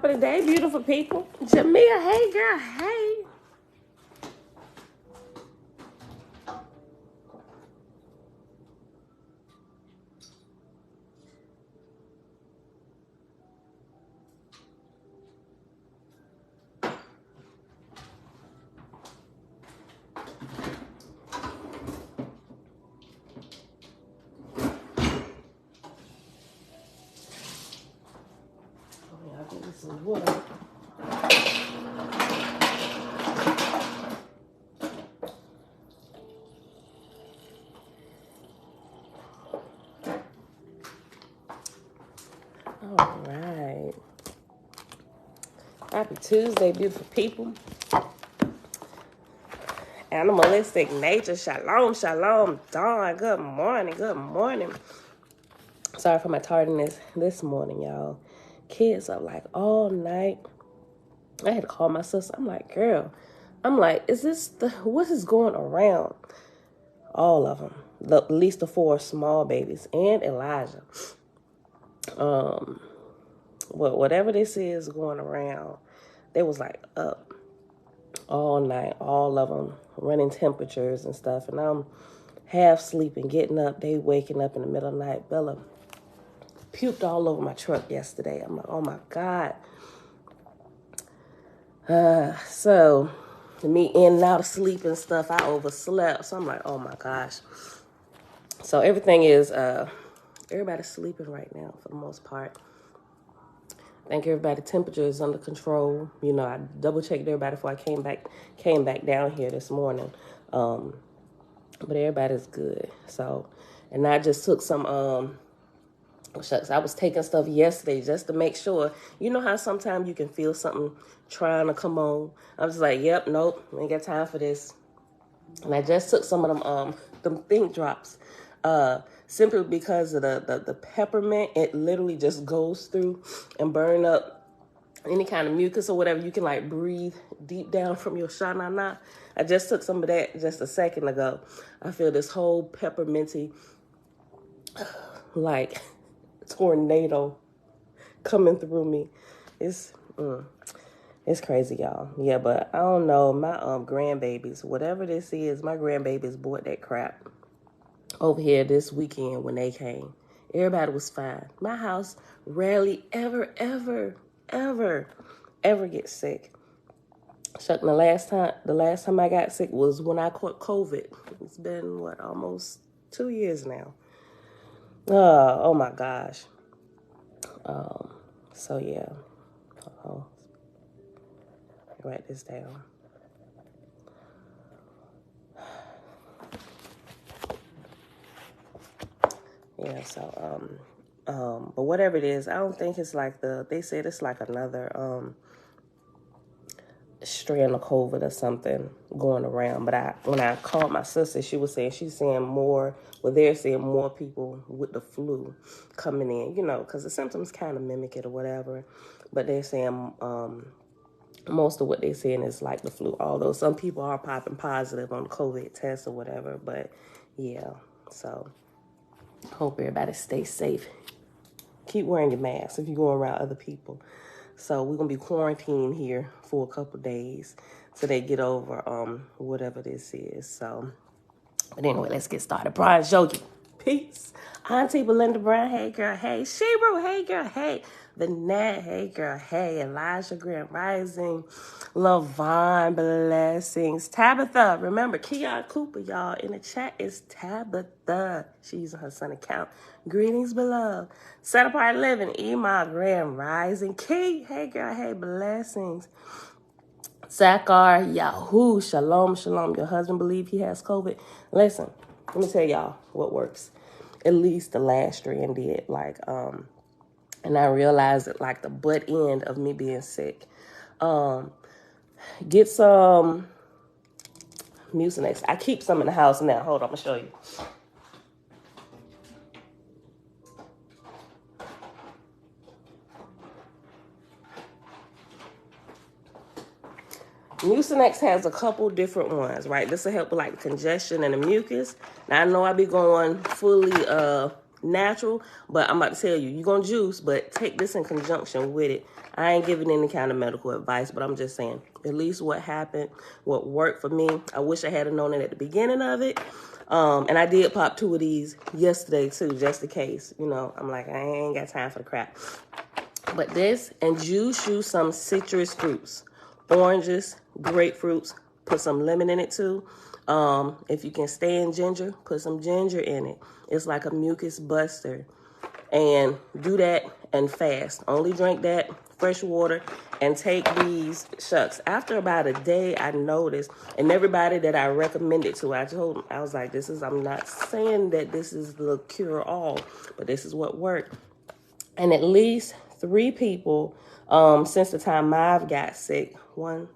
of the day, beautiful people. Jamia, hey girl, hey. Oh, I'll give you some water. All right. Happy Tuesday, beautiful people. Animalistic nature, shalom, shalom, dawn. Good morning, good morning. Sorry for my tardiness this morning, y'all. Kids up like all night. I had to call my sister. I'm like, girl, what is going around? All of them, at least the 4 small babies and Elijah. Whatever this is going around, they was like up all night, all of them running temperatures and stuff. And I'm half sleeping, getting up. They waking up in the middle of the night. Bella puked all over my truck yesterday. I'm like, oh my God. So me in and out of sleep and stuff, I overslept. So I'm like, oh my gosh. So everything is, everybody's sleeping right now for the most part. I think everybody's temperature is under control. You know, I double checked everybody before I came back down here this morning. But everybody's good. So, and I just took some, I was taking stuff yesterday just to make sure. You know how sometimes you can feel something trying to come on? I was like, yep, nope, ain't got time for this. And I just took some of them think drops. Simply because of the peppermint, it literally just goes through and burn up any kind of mucus or whatever. You can like breathe deep down from your sha-na-na. I just took some of that just a second ago. I feel this whole pepperminty like tornado coming through me. It's crazy, y'all. Yeah, but I don't know. My grandbabies, whatever this is, my grandbabies bought that crap over here this weekend when they came. Everybody was fine. My house rarely ever gets sick. Chuck, the last time I got sick was when I caught COVID. It's been almost 2 years now. Oh my gosh. So yeah. Write this down. Yeah, so but whatever it is, I don't think it's like they said it's like another strand of COVID or something going around. But when I called my sister, she was saying they're seeing more people with the flu coming in, you know, because the symptoms kind of mimic it or whatever. But they're saying most of what they're saying is like the flu, although some people are popping positive on the COVID test or whatever. But yeah, so hope everybody stays safe. Keep wearing your mask if you're going around other people. So we're going to be quarantined here for a couple days till they get over whatever this is. So, but anyway, let's get started. Brian Jogi, peace. Auntie Belinda Brown, hey girl, hey. Shebrew, hey girl, hey. Vanette, hey girl, hey. Elijah Grant Rising. Lavon, blessings. Tabitha, remember, Keon Cooper, y'all, in the chat is Tabitha. She's using her son account. Greetings, beloved. Set apart living, Ema Graham Rising. Key, hey girl, hey, blessings. Zakar, Yahoo, shalom, shalom. Your husband believe he has COVID. Listen, let me tell y'all what works. At least the last strand did. And I realized that like the butt end of me being sick. Get some Mucinex. I keep some in the house now. Hold on, I'm gonna show you. Mucinex has a couple different ones, right? This will help with like the congestion and the mucus. Now I know I be going fully natural, but I'm about to tell you, you're going to juice, but take this in conjunction with it. I ain't giving any kind of medical advice, but I'm just saying, at least what happened, what worked for me. I wish I had known it at the beginning of it. And I did pop 2 of these yesterday too, just in case. You know, I'm like, I ain't got time for the crap. But this, and juice you some citrus fruits, oranges, grapefruits, put some lemon in it too. If you can stand ginger, put some ginger in it. It's like a mucus buster. And do that and fast. Only drink that, fresh water, and take these shucks. After about a day, I noticed, and everybody that I recommended to, I told them, I was like, I'm not saying that this is the cure-all, but this is what worked. And at least 3 people, since the time I've got sick, 4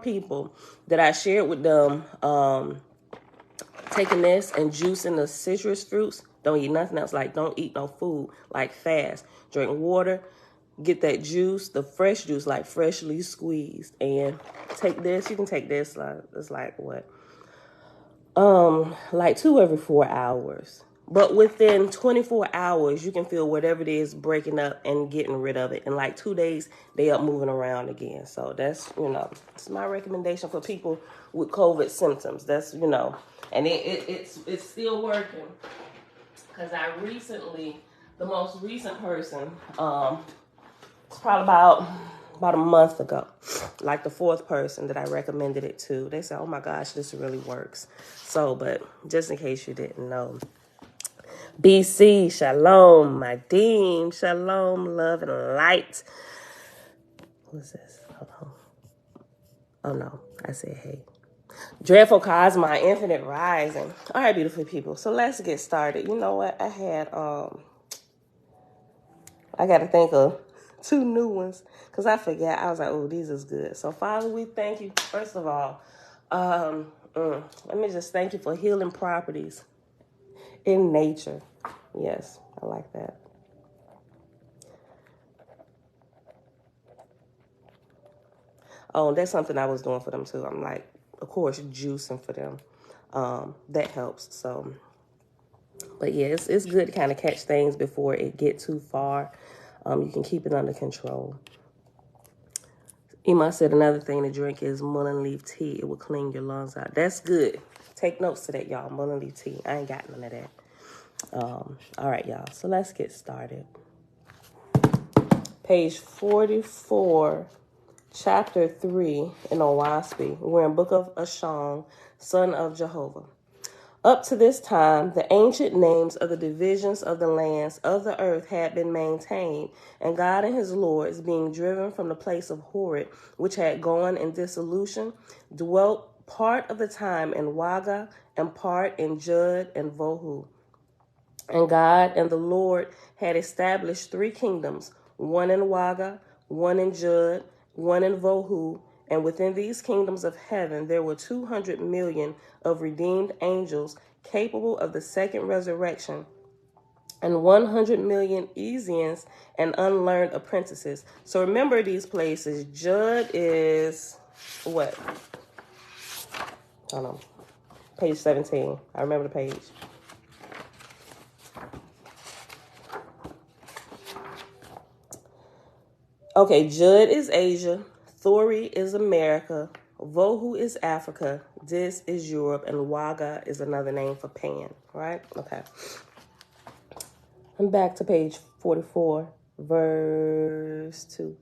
people that I shared with them, taking this and juicing the citrus fruits. Don't eat nothing else. Like, don't eat no food. Like, fast. Drink water. Get that juice, the fresh juice, like freshly squeezed. And take this. You can take this. It's like what? Like 2 every 4 hours. But within 24 hours, you can feel whatever it is breaking up and getting rid of it. In like 2 days, they up moving around again. So that's, it's my recommendation for people with COVID symptoms. That's, and it's still working. Because the most recent person, it's probably about a month ago, like the 4th person that I recommended it to, they said, oh my gosh, this really works. So, but just in case you didn't know. BC, shalom, my deem, shalom, love and light. What's this? Hold on. Oh no, I said hey. Dreadful Cosma, Infinite Rising. All right, beautiful people. So let's get started. You know what? I got to think of 2 new ones because I forgot. I was like, oh, these is good. So Father, we thank you. First of all, let me just thank you for healing properties in nature. Yes, I like that. Oh, that's something I was doing for them too. I'm like, of course, juicing for them. That helps. So, but yeah, it's good to kind of catch things before it get too far. You can keep it under control. Ima said another thing to drink is mullein leaf tea. It will clean your lungs out. That's good. Take notes to that, y'all. Mullein leaf tea. I ain't got none of that. All right, y'all. So let's get started. Page 44, chapter 3 in Owaspi. We're in Book of Ashong, son of Jehovah. Up to this time, the ancient names of the divisions of the lands of the earth had been maintained, and God and his lords, being driven from the place of Horeb, which had gone in dissolution, dwelt part of the time in Waga and part in Jud and Vohu. And God and the Lord had established 3 kingdoms, one in Waga, one in Jud, one in Vohu, and within these kingdoms of heaven there were 200 million of redeemed angels capable of the second resurrection, and 100 million Esians and unlearned apprentices. So remember these places. Jud is what? Hold on. Page 17. I remember the page. Okay, Jud is Asia, Thori is America, Vohu is Africa, Dis is Europe, and Waga is another name for Pan, right? Okay. I'm back to page 44, verse 2.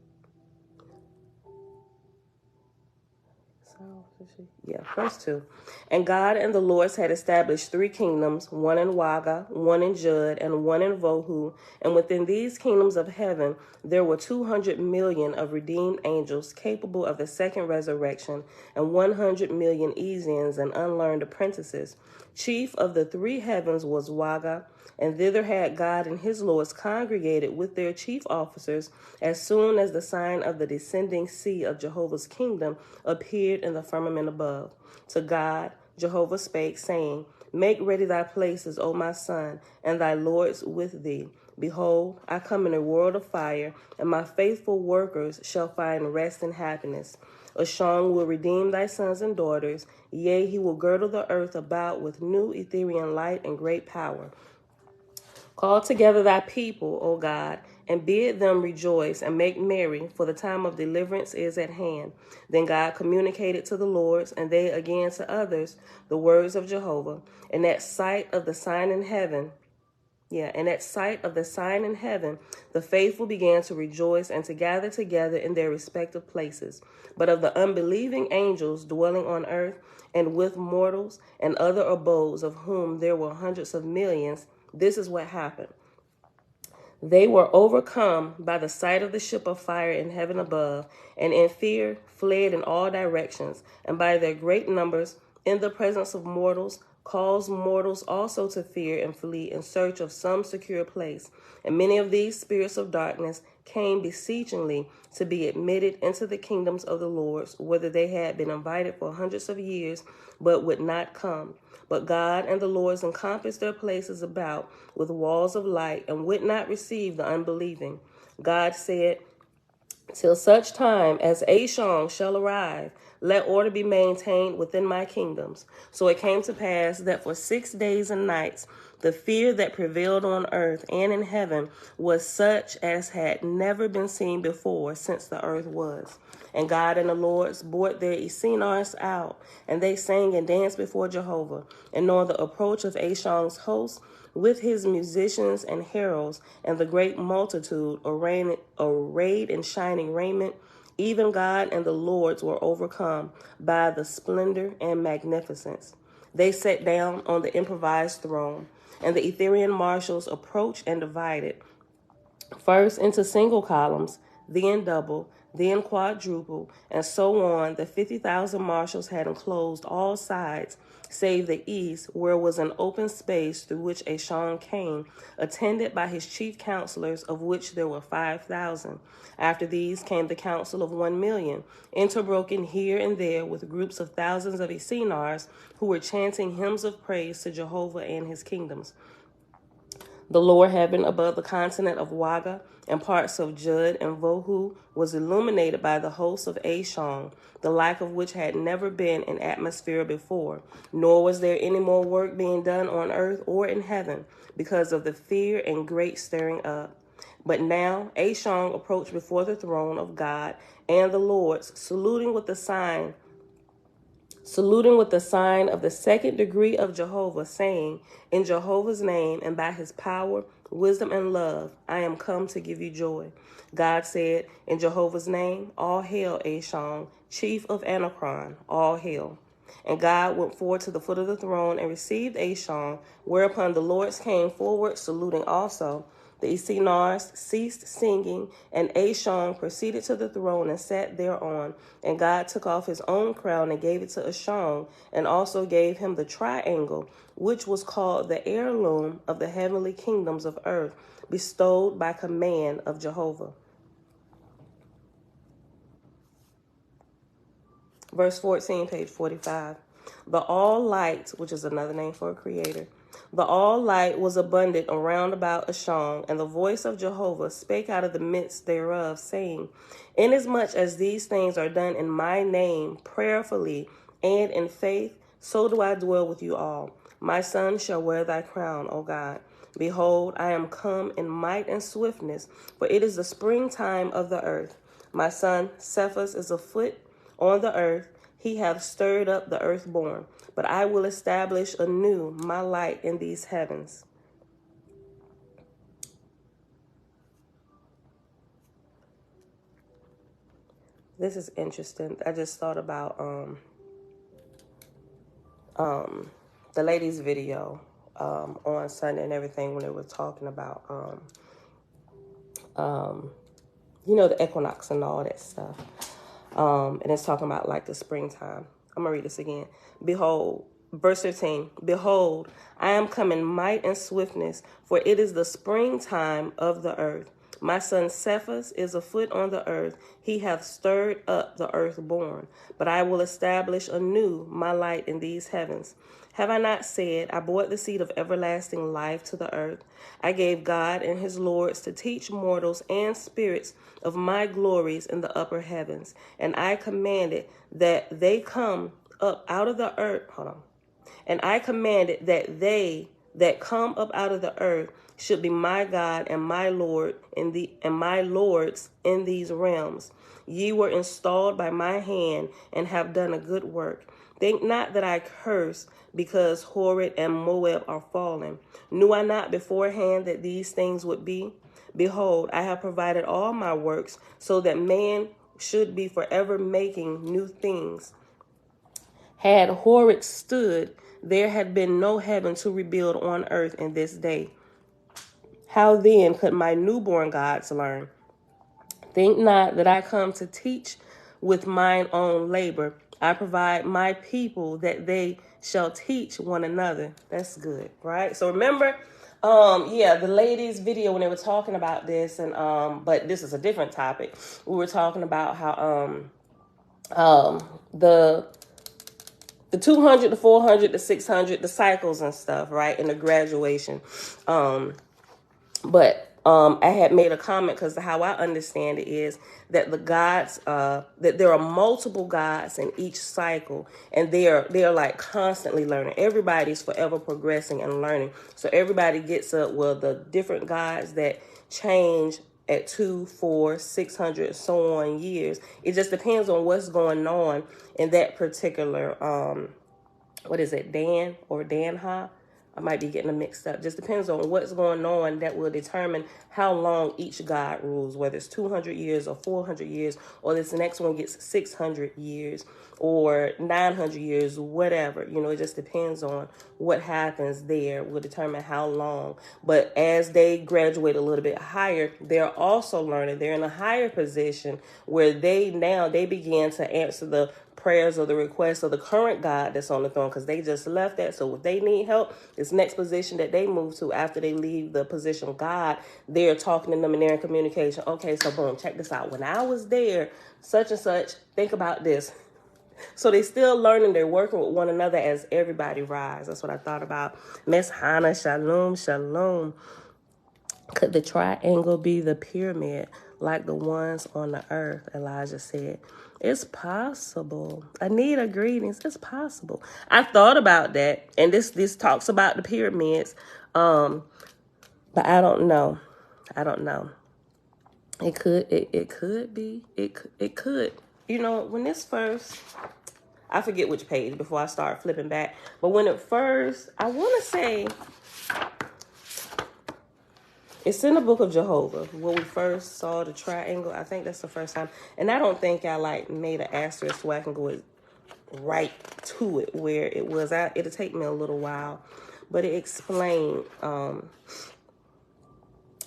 Yeah, verse 2. And God and the Lords had established 3 kingdoms, one in Waga, one in Jud, and one in Vohu. And within these kingdoms of heaven, there were 200 million of redeemed angels capable of the second resurrection, and 100 million Esians and unlearned apprentices. Chief of the 3 heavens was Waga, and thither had God and his lords congregated with their chief officers as soon as the sign of the descending sea of Jehovah's kingdom appeared in the firmament above. To God, Jehovah spake, saying, Make ready thy places, O my son, and thy lords with thee. Behold, I come in a world of fire, and my faithful workers shall find rest and happiness. Ashong will redeem thy sons and daughters. Yea, he will girdle the earth about with new Ethereal light and great power. Call together thy people, O God, and bid them rejoice and make merry, for the time of deliverance is at hand. Then God communicated to the lords, and they again to others, the words of Jehovah. And at sight of the sign in heaven, the faithful began to rejoice and to gather together in their respective places. But of the unbelieving angels dwelling on earth and with mortals and other abodes, of whom there were hundreds of millions, this is what happened. They were overcome by the sight of the ship of fire in heaven above, and in fear fled in all directions, and by their great numbers, in the presence of mortals, caused mortals also to fear and flee in search of some secure place. And many of these spirits of darkness came beseechingly to be admitted into the kingdoms of the lords, whither they had been invited for hundreds of years, but would not come. But God and the lords encompassed their places about with walls of light, and would not receive the unbelieving. God said, till such time as Ashong shall arrive, let order be maintained within my kingdoms. So it came to pass that for 6 days and nights, the fear that prevailed on earth and in heaven was such as had never been seen before since the earth was. And God and the lords brought their Esenars out, and they sang and danced before Jehovah. And knowing the approach of Ashong's host, with his musicians and heralds, and the great multitude arrayed in shining raiment, even God and the lords were overcome by the splendor and magnificence. They sat down on the improvised throne, and the Ethereal marshals approached and divided, first into single columns, then double, then quadruple, and so on. The 50,000 marshals had enclosed all sides, save the east, where was an open space through which Ashong came, attended by his chief counselors, of which there were 5,000. After these came the council of 1,000,000, interbroken here and there with groups of thousands of Esenars, who were chanting hymns of praise to Jehovah and his kingdoms. The lower heaven above the continent of Waga and parts of Jud and Vohu was illuminated by the hosts of Ashong, the like of which had never been in atmosphere before, nor was there any more work being done on earth or in heaven, because of the fear and great stirring up. But now Ashong approached before the throne of God and the lords, saluting with the sign of the second degree of Jehovah, saying, in Jehovah's name and by his power, wisdom, and love, I am come to give you joy. God said, in Jehovah's name, all hail Ashong, chief of Anachron, all hail. And God went forward to the foot of the throne and received Ashong, whereupon the lords came forward, saluting also. The Esenars ceased singing, and Ashong proceeded to the throne and sat thereon. And God took off his own crown and gave it to Ashong, and also gave him the triangle, which was called the heirloom of the heavenly kingdoms of earth, bestowed by command of Jehovah. Verse 14, page 45. The all light, which is another name for a creator, the all light was abundant around about Ashong, and the voice of Jehovah spake out of the midst thereof, saying, inasmuch as these things are done in my name, prayerfully and in faith, so do I dwell with you all. My son shall wear thy crown, O God. Behold, I am come in might and swiftness, for it is the springtime of the earth. My son Cephas is afoot on the earth. He hath stirred up the earthborn, but I will establish anew my light in these heavens. This is interesting. I just thought about the ladies' video on Sunday and everything, when they were talking about the equinox and all that stuff. And it's talking about like the springtime. I'm going to read this again. Behold, verse 15, behold, I am come in might and swiftness, for it is the springtime of the earth. My son Cephas is afoot on the earth. He hath stirred up the earthborn. But I will establish anew my light in these heavens. Have I not said, I bore the seed of everlasting life to the earth? I gave God and his lords to teach mortals and spirits of my glories in the upper heavens. And I commanded that they come up out of the earth. Hold on. And I commanded that they that come up out of the earth should be my God and my Lord and my lords in these realms. Ye were installed by my hand and have done a good work. Think not that I curse because Horeb and Moab are fallen. Knew I not beforehand that these things would be? Behold, I have provided all my works so that man should be forever making new things. Had Horeb stood, there had been no heaven to rebuild on earth in this day. How then could my newborn gods learn? Think not that I come to teach with mine own labor. I provide my people that they shall teach one another. That's good, right? So remember, the ladies' video when they were talking about this, and but this is a different topic. We were talking about how the 200, the 400, the 600, the cycles and stuff, right? And the graduation. I had made a comment because how I understand it is that the gods, that there are multiple gods in each cycle, and they're like constantly learning. Everybody's forever progressing and learning. So everybody gets up. Well, the different gods that change at 2, 4, 600, so on years. It just depends on what's going on in that particular, what is it, Dan or Danha? I might be getting them mixed up. Just depends on what's going on that will determine how long each god rules, whether it's 200 years or 400 years, or this next one gets 600 years or 900 years, whatever. You know, it just depends on what happens there will determine how long. But as they graduate a little bit higher, they're also learning. They're in a higher position where they begin to answer the prayers or the requests of the current God that's on the throne, because they just left that. So if they need help, this next position that they move to after they leave the position of God, they're talking to them and they're in communication. Okay, so boom, check this out. When I was there, such and such, think about this. So they still learning. They're working with one another as everybody rise. That's what I thought about. Miss Hannah, shalom, shalom. Could the triangle be the pyramid like the ones on the earth? Elijah said. It's possible. Anita, greetings. It's possible. I thought about that, and this talks about the pyramids, but I don't know. I don't know. It could be. It could. You know, when this first, I forget which page before I start flipping back, but when it first, I want to say, it's in the Book of Jehovah where we first saw the triangle. I think that's the first time. And I don't think I made an asterisk so I can go right to it where it was. It'll take me a little while. But it explained.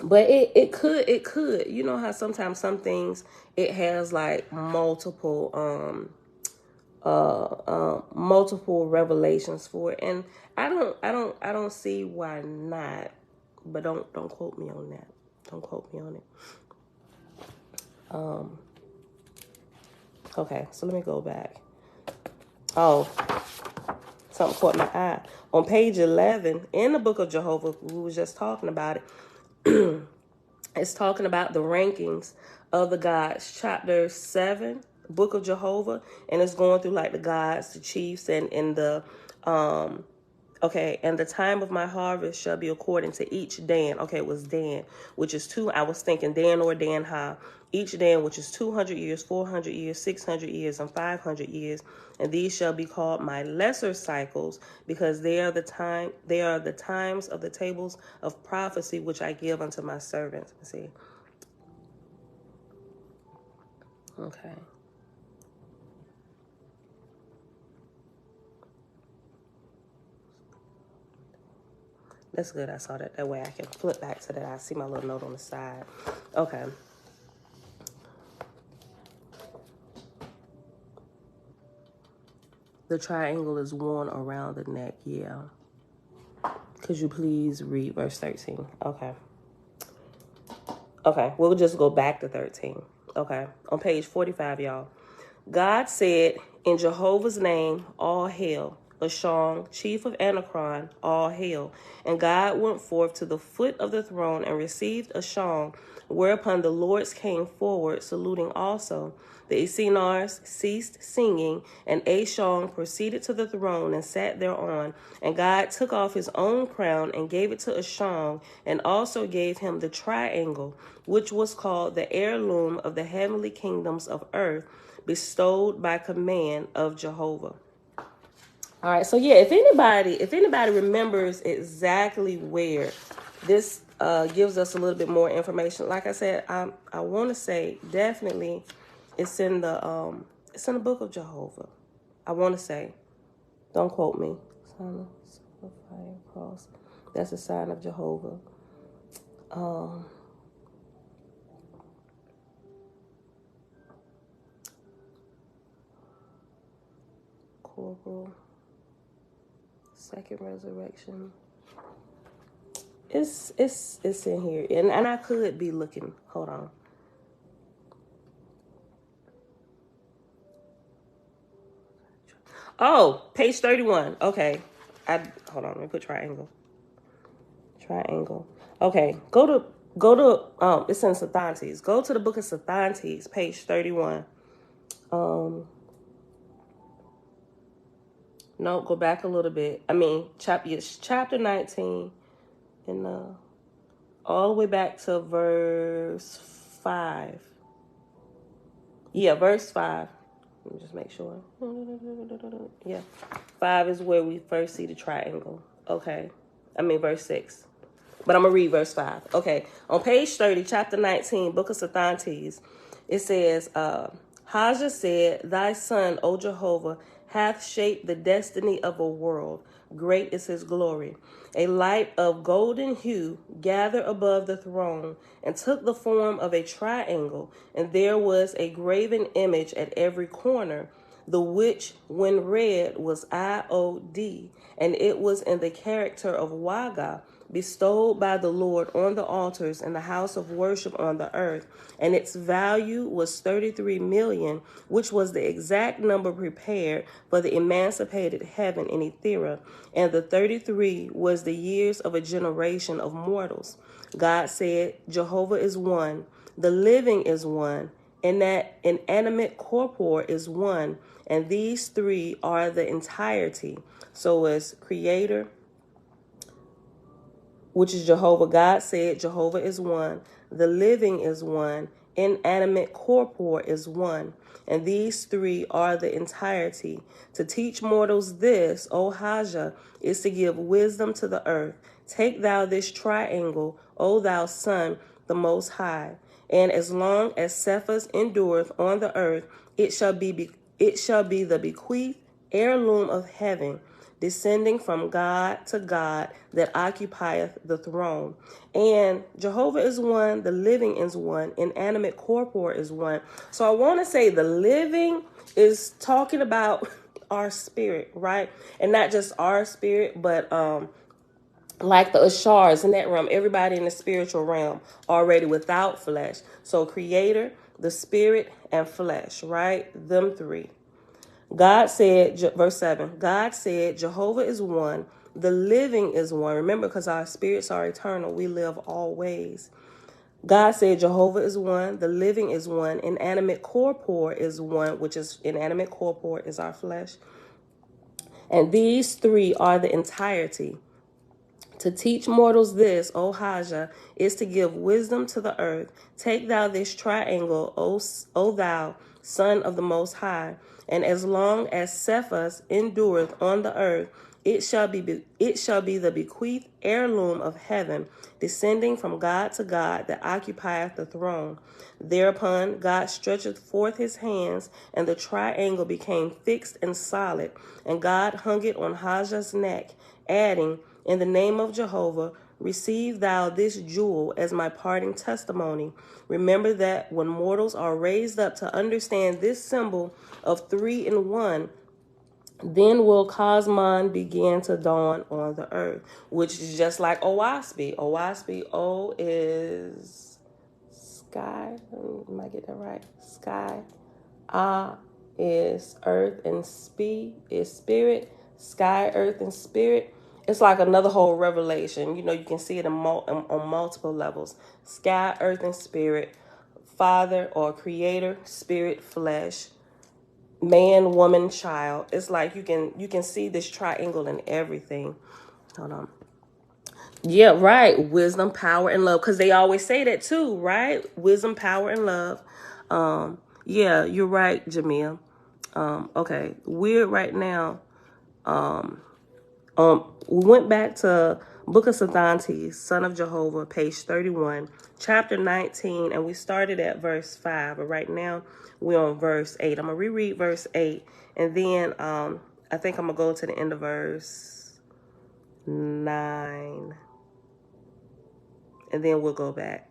But it could. You know how sometimes some things, it has like multiple multiple revelations for it. And I don't see why not. But don't quote me on that. Don't quote me on it. Okay, so let me go back. Oh, something caught my eye. On page 11, in the Book of Jehovah, we was just talking about it. It's talking about the rankings of the gods. Chapter 7, Book of Jehovah. And it's going through like the gods, the chiefs, and the okay, and the time of my harvest shall be according to each Dan. Okay, it was Dan, which is 2. I was thinking Dan or Dan Ha. Each Dan, which is 200 years, 400 years, 600 years, and 500 years. And these shall be called my lesser cycles, because they are the times of the tables of prophecy which I give unto my servants. Let's see. Okay. That's good. I saw that. That way I can flip back to that. I see my little note on the side. Okay. The triangle is worn around the neck. Yeah. Could you please read verse 13? Okay. Okay, we'll just go back to 13. Okay, on page 45, y'all. God said, in Jehovah's name, all hail. Ashong, chief of Anachron, all hail. And God went forth to the foot of the throne and received Ashong, whereupon the lords came forward, saluting also. The Esinars ceased singing, and Ashong proceeded to the throne and sat thereon. And God took off his own crown and gave it to Ashong, and also gave him the triangle, which was called the heirloom of the heavenly kingdoms of earth, bestowed by command of Jehovah. All right, so yeah, if anybody remembers exactly where this gives us a little bit more information. Like I said, I want to say definitely it's in the book of Jehovah. I want to say, don't quote me. Sign of fire cross. That's a sign of Jehovah. Corporal. Second resurrection. It's in here, and I could be looking. Hold on. Oh, page 31. Okay, hold on. Let me put triangle. Triangle. Okay, go to it's in Sathantes. Go to the book of Sathantes, page 31. No, go back a little bit. I mean, chapter 19, and all the way back to verse 5. Yeah, verse 5. Let me just make sure. Yeah, 5 is where we first see the triangle. Okay, I mean verse 6. But I'm going to read verse 5. Okay, on page 30, chapter 19, book of Sathantes, it says, Hajah said, thy son, O Jehovah, hath shaped the destiny of a world. Great is his glory. A light of golden hue gathered above the throne and took the form of a triangle, and there was a graven image at every corner, the which, when read, was IOD, and it was in the character of Waga, bestowed by the Lord on the altars and the house of worship on the earth, and its value was 33 million, which was the exact number prepared for the emancipated heaven in Ethera, and the 33 was the years of a generation of mortals. God said, Jehovah is one, the living is one, and that inanimate corpore is one, and these three are the entirety. So as creator, which is Jehovah. God said Jehovah is one, the living is one, inanimate corpore is one, and these three are the entirety. To teach mortals this, O Hajah, is to give wisdom to the earth. Take thou this triangle, O thou son, the most high, and as long as Cephas endureth on the earth, it shall be the bequeathed heirloom of heaven, descending from God to God that occupieth the throne. And Jehovah is one, the living is one, inanimate corpore is one. So I want to say the living is talking about our spirit, right? And not just our spirit, but like the Ashars in that realm, everybody in the spiritual realm already without flesh. So creator, the spirit, and flesh, right? Them three. God said, verse 7, God said, Jehovah is one, the living is one. Remember, because our spirits are eternal, we live always. God said, Jehovah is one, the living is one, inanimate corpore is one, which is inanimate corpore is our flesh. And these three are the entirety. To teach mortals this, O Hajah, is to give wisdom to the earth. Take thou this triangle, O thou, son of the Most High, and as long as Cephas endureth on the earth, it shall be the bequeathed heirloom of heaven, descending from God to God that occupieth the throne. Thereupon God stretcheth forth his hands, and the triangle became fixed and solid, and God hung it on Hajah's neck, adding, in the name of Jehovah, receive thou this jewel as my parting testimony. Remember that when mortals are raised up to understand this symbol of 3 in 1, then will Cosmon begin to dawn on the earth, which is just like Owaspy. Owaspy, O is sky. Am I get that right? Sky. Ah is earth and is spirit. Sky, earth, and spirit. It's like another whole revelation. You know, you can see it on multiple levels. Sky, earth, and spirit. Father or creator, spirit, flesh. Man, woman, child. It's like you can see this triangle in everything. Hold on. Yeah, right. Wisdom, power, and love. Because they always say that too, right? Wisdom, power, and love. Yeah, you're right, Jamil. Okay, we're right now. We went back to Book of Sadantes, Son of Jehovah, page 31, chapter 19, and we started at verse 5. But right now, we're on verse 8. I'm going to reread verse 8, and then I think I'm going to go to the end of verse 9. And then we'll go back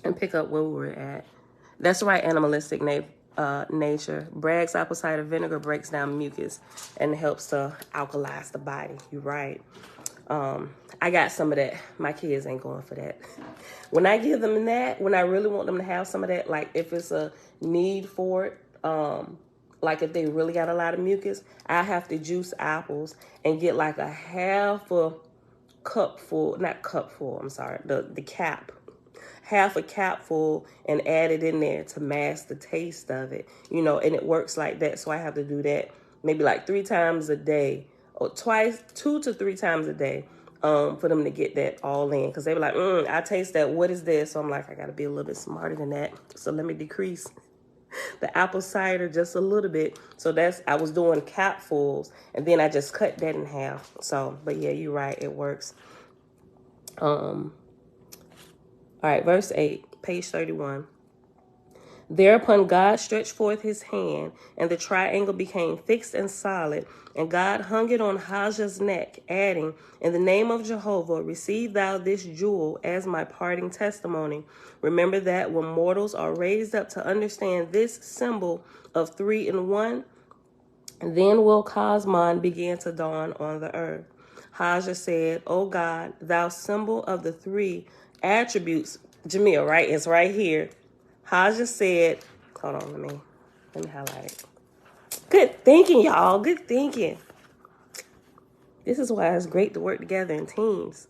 and pick up where we were at. That's right, animalistic nature. Bragg's apple cider vinegar breaks down mucus and helps to alkalize the body. You're right. I got some of that. My kids ain't going for that. When I give them that, when I really want them to have some of that, like if it's a need for it, like if they really got a lot of mucus, I have to juice apples and get like a half a cupful, not cupful, I'm sorry, the cap. Half a capful and add it in there to mask the taste of it, you know, and it works like that. So I have to do that maybe like 3 times a day or 2 to 3 times a day for them to get that all in. Because they were like, I taste that. What is this? So I'm like, I got to be a little bit smarter than that. So let me decrease the apple cider just a little bit. So I was doing capfuls and then I just cut that in half. So, but yeah, you're right. It works. All right, verse 8, page 31. Thereupon God stretched forth his hand, and the triangle became fixed and solid, and God hung it on Hajar's neck, adding, In the name of Jehovah, receive thou this jewel as my parting testimony. Remember that when mortals are raised up to understand this symbol of 3 in 1, then will Cosmon begin to dawn on the earth. Hajar said, O God, thou symbol of the 3 attributes. Jamil, right? It's right here. Hajar said, hold on, let me highlight it. Good thinking, y'all. Good thinking. This is why it's great to work together in teams.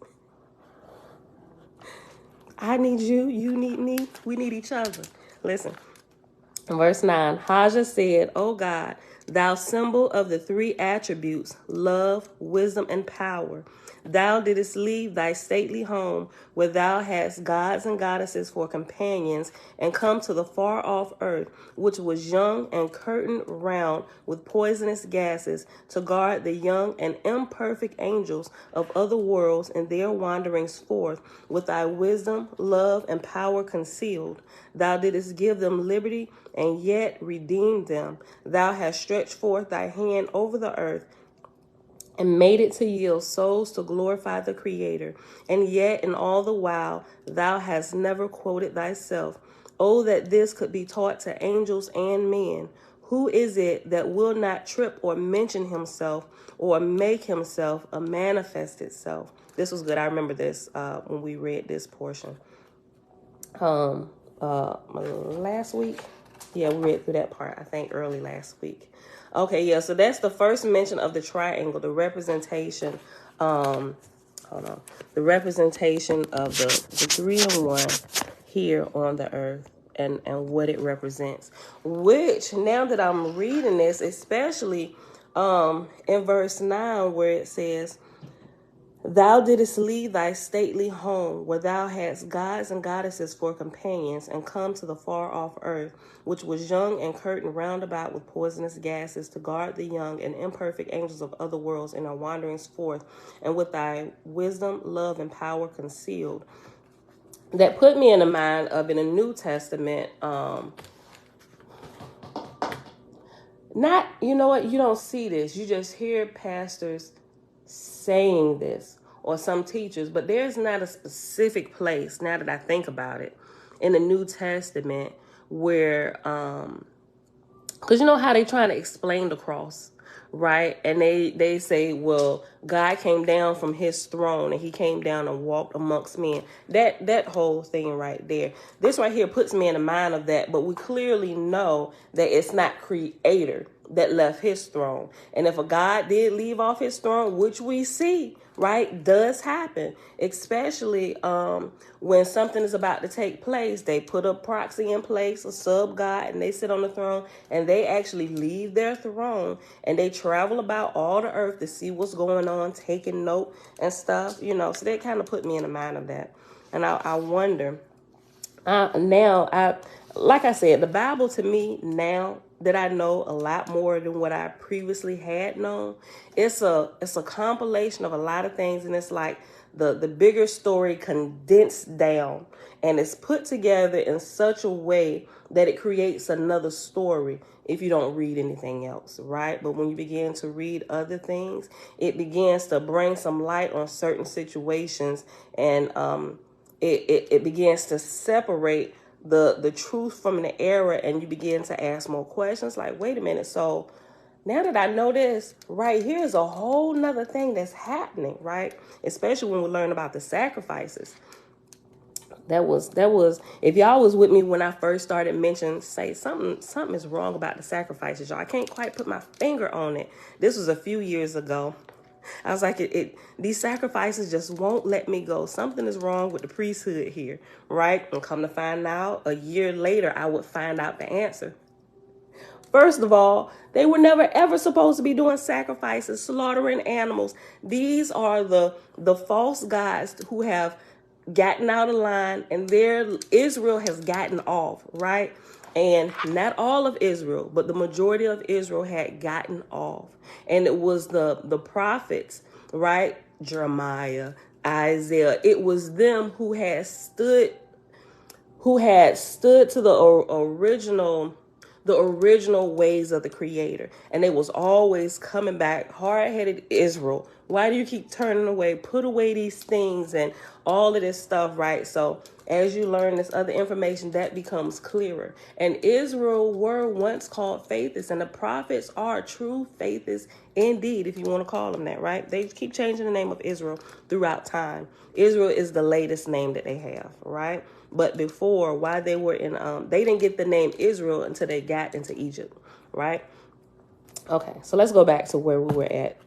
I need you. You need me. We need each other. Listen. Verse 9, Hajar said, O God, thou symbol of the 3 attributes, love, wisdom, and power, thou didst leave thy stately home where thou hadst gods and goddesses for companions and come to the far-off earth, which was young and curtained round with poisonous gases to guard the young and imperfect angels of other worlds in their wanderings forth with thy wisdom, love, and power concealed. Thou didst give them liberty and yet redeemed them. Thou hast stretched forth thy hand over the earth and made it to yield souls to glorify the Creator. And yet in all the while thou hast never quoted thyself. Oh, that this could be taught to angels and men. Who is it that will not trip or mention himself or make himself a manifested self? This was good. I remember this when we read this portion. Last week. Yeah, we read through that part, I think, early last week. Okay, yeah, so that's the first mention of the triangle, the representation, hold on, the representation of the 3 in 1 here on the earth and what it represents. Which, now that I'm reading this, especially in verse 9 where it says, Thou didst leave thy stately home, where thou hadst gods and goddesses for companions, and come to the far-off earth, which was young and curtained round about with poisonous gases, to guard the young and imperfect angels of other worlds in their wanderings forth, and with thy wisdom, love, and power concealed. That put me in the mind of, in the New Testament, not, you know what, you don't see this. You just hear pastors saying this, or some teachers, but there's not a specific place, now that I think about it, in the New Testament where, because you know how they trying to explain the cross, right? And they say, well, God came down from his throne and he came down and walked amongst men. That whole thing right there. This right here puts me in the mind of that, but we clearly know that it's not creator that left his throne. And if a God did leave off his throne, which we see, right, does happen, especially when something is about to take place, they put a proxy in place, a sub God, and they sit on the throne, and they actually leave their throne and they travel about all the earth to see what's going on, taking note and stuff, so that kind of put me in the mind of that. And I wonder, like I said, the Bible to me now that I know a lot more than what I previously had known, it's a compilation of a lot of things, and it's like the bigger story condensed down, and it's put together in such a way that it creates another story if you don't read anything else, right? But when you begin to read other things, it begins to bring some light on certain situations, and it begins to separate the truth from the error, and you begin to ask more questions like, wait a minute, so now that I know this, right, here's a whole nother thing that's happening, right? Especially when we learn about the sacrifices. That was if y'all was with me when I first started mentioning, say something is wrong about the sacrifices, y'all. I can't quite put my finger on it. This was a few years ago. I was like, these sacrifices just won't let me go. Something is wrong with the priesthood here, right? And come to find out, a year later, I would find out the answer. First of all, they were never ever supposed to be doing sacrifices, slaughtering animals. These are the false gods who have gotten out of line, and Israel has gotten off, right? And not all of Israel, but the majority of Israel had gotten off. And it was the prophets, right? Jeremiah, Isaiah. It was them who had stood to the original ways of the Creator. And they was always coming back, hard-headed Israel. Why do you keep turning away? Put away these things and all of this stuff, right? So as you learn this other information, that becomes clearer. And Israel were once called faithists, and the prophets are true faithists indeed, if you want to call them that, right? They keep changing the name of Israel throughout time. Israel is the latest name that they have, right? But before, while they were in, they didn't get the name Israel until they got into Egypt, right? Okay, so let's go back to where we were at.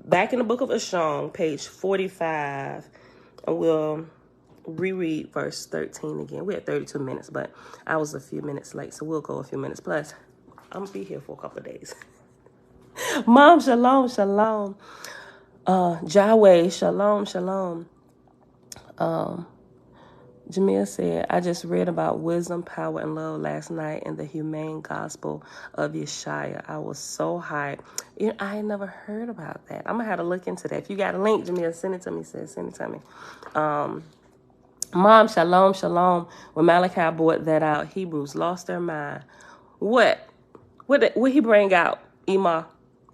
Back in the book of Ashong, page 45, and we'll reread verse 13 again. We had 32 minutes, but I was a few minutes late, so we'll go a few minutes. Plus, I'm going to be here for a couple of days. Mom, shalom, shalom. Yahweh, shalom, shalom. Jamil said, I just read about wisdom, power, and love last night in the humane gospel of Yeshaya. I was so hyped. I ain't never heard about that. I'm going to have to look into that. If you got a link, Jamil, send it to me, sis. Send it to me. Mom, shalom, shalom. When Malachi brought that out, Hebrews lost their mind. What he bring out, Ema?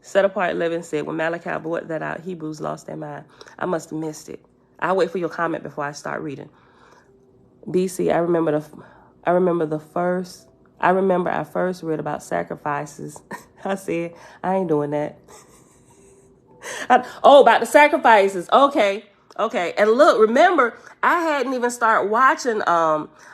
Set Apart Living said, when Malachi brought that out, Hebrews lost their mind. I must have missed it. I'll wait for your comment before I start reading. BC, I remember I first read about sacrifices. I said, I ain't doing that. About the sacrifices. Okay. And look, remember, I hadn't even started watching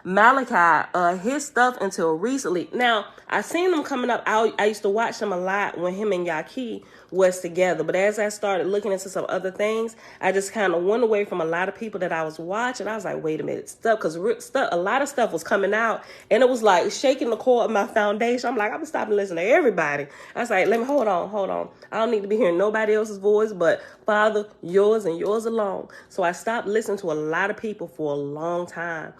Malachi, his stuff until recently. Now, I seen them coming up. I used to watch them a lot when him and Yaki was together. But as I started looking into some other things, I just kind of went away from a lot of people that I was watching. I was like, wait a minute, because a lot of stuff was coming out, and it was like shaking the core of my foundation. I'm like, I'm gonna stop and listen to everybody. I was like, hold on. I don't need to be hearing nobody else's voice, but Father, yours and yours alone. So I stopped listening to a lot of people for a long time.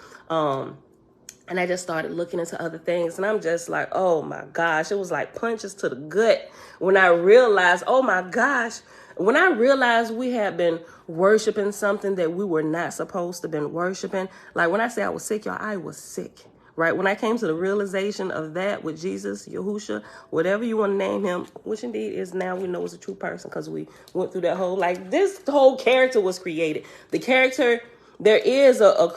And I just started looking into other things. And I'm just like, oh, my gosh. It was like punches to the gut when I realized, oh, my gosh. When I realized we had been worshiping something that we were not supposed to have been worshiping. Like when I say I was sick, y'all, I was sick. Right? When I came to the realization of that with Jesus, Yahusha, whatever you want to name him, which indeed is now we know is a true person because we went through that whole, like this whole character was created. The character... There is a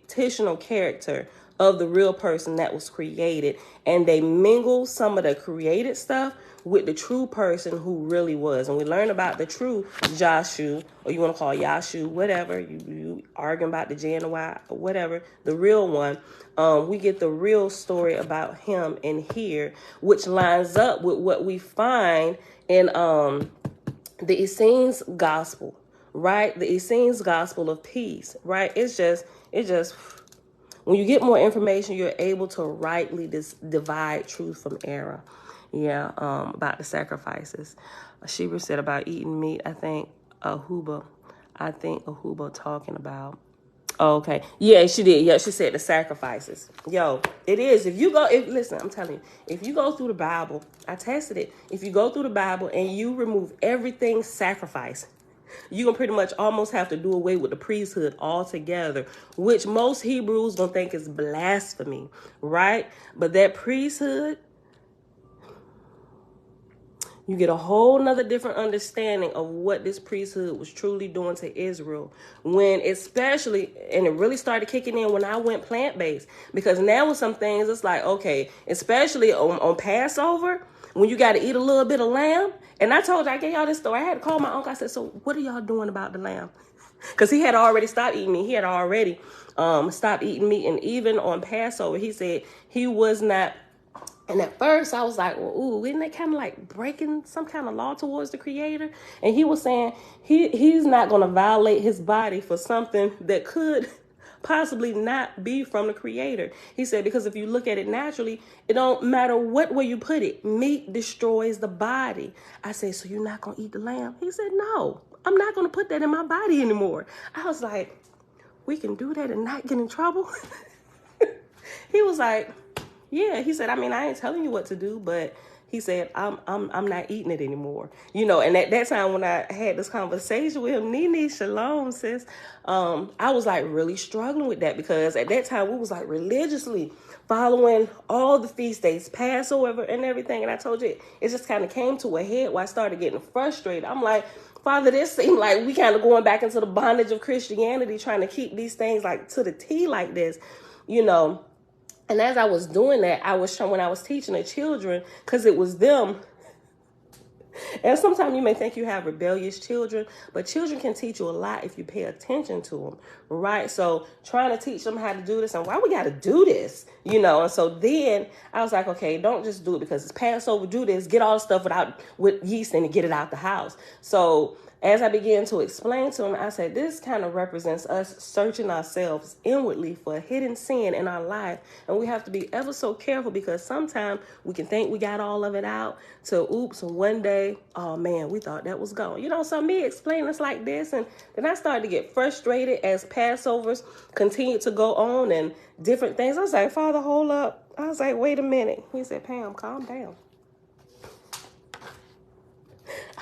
fictional character of the real person that was created, and they mingle some of the created stuff with the true person who really was. And we learn about the true Jashu, or you want to call Yashu, whatever, you arguing about the J and the Y or whatever, the real one. We get the real story about him in here, which lines up with what we find in the Essenes gospel, right? The Essenes gospel of peace, right? It's just when you get more information, you're able to rightly divide truth from error. Yeah, about the sacrifices. Sheba said about eating meat. I think Ahuba talking about. Oh, okay. Yeah, she did. Yeah, she said the sacrifices. Yo, it is. Listen, I'm telling you, if you go through the Bible, I tested it. If you go through the Bible and you remove everything sacrifice, you can pretty much almost have to do away with the priesthood altogether, which most Hebrews don't think is blasphemy, right? But that priesthood, you get a whole nother different understanding of what this priesthood was truly doing to Israel. And it really started kicking in when I went plant-based. Because now with some things, it's like, okay, especially on Passover, when you got to eat a little bit of lamb. And I gave y'all this story. I had to call my uncle. I said, so what are y'all doing about the lamb? Because he had already stopped eating meat. He had already stopped eating meat. And even on Passover, he said he was not. And at first I was like, well, ooh, isn't that kind of like breaking some kind of law towards the Creator? And he was saying he's not going to violate his body for something that could possibly not be from the Creator. He said, because if you look at it naturally, it don't matter what way you put it. Meat destroys the body. I said, so you're not going to eat the lamb? He said, no, I'm not going to put that in my body anymore. I was like, we can do that and not get in trouble? He was like, yeah, he said, I mean, I ain't telling you what to do, but he said, I'm not eating it anymore. And at that time when I had this conversation with him, Nene, shalom, sis, I was like really struggling with that, because at that time we was like religiously following all the feast days, Passover and everything. And I told you, it just kind of came to a head where I started getting frustrated. I'm like, Father, this seemed like we kind of going back into the bondage of Christianity, trying to keep these things like to the T like this, And as I was doing that, when I was teaching the children, because it was them. And sometimes you may think you have rebellious children, but children can teach you a lot if you pay attention to them, right? So trying to teach them how to do this and why we got to do this, And so then I was like, okay, don't just do it because it's Passover. Do this, get all the stuff with yeast in and get it out the house. So as I began to explain to him, I said, this kind of represents us searching ourselves inwardly for a hidden sin in our life. And we have to be ever so careful, because sometimes we can think we got all of it out and one day, oh man, we thought that was gone. So me explaining this like this, and then I started to get frustrated as Passovers continued to go on and different things. I was like, Father, hold up. I was like, wait a minute. He said, Pam, calm down.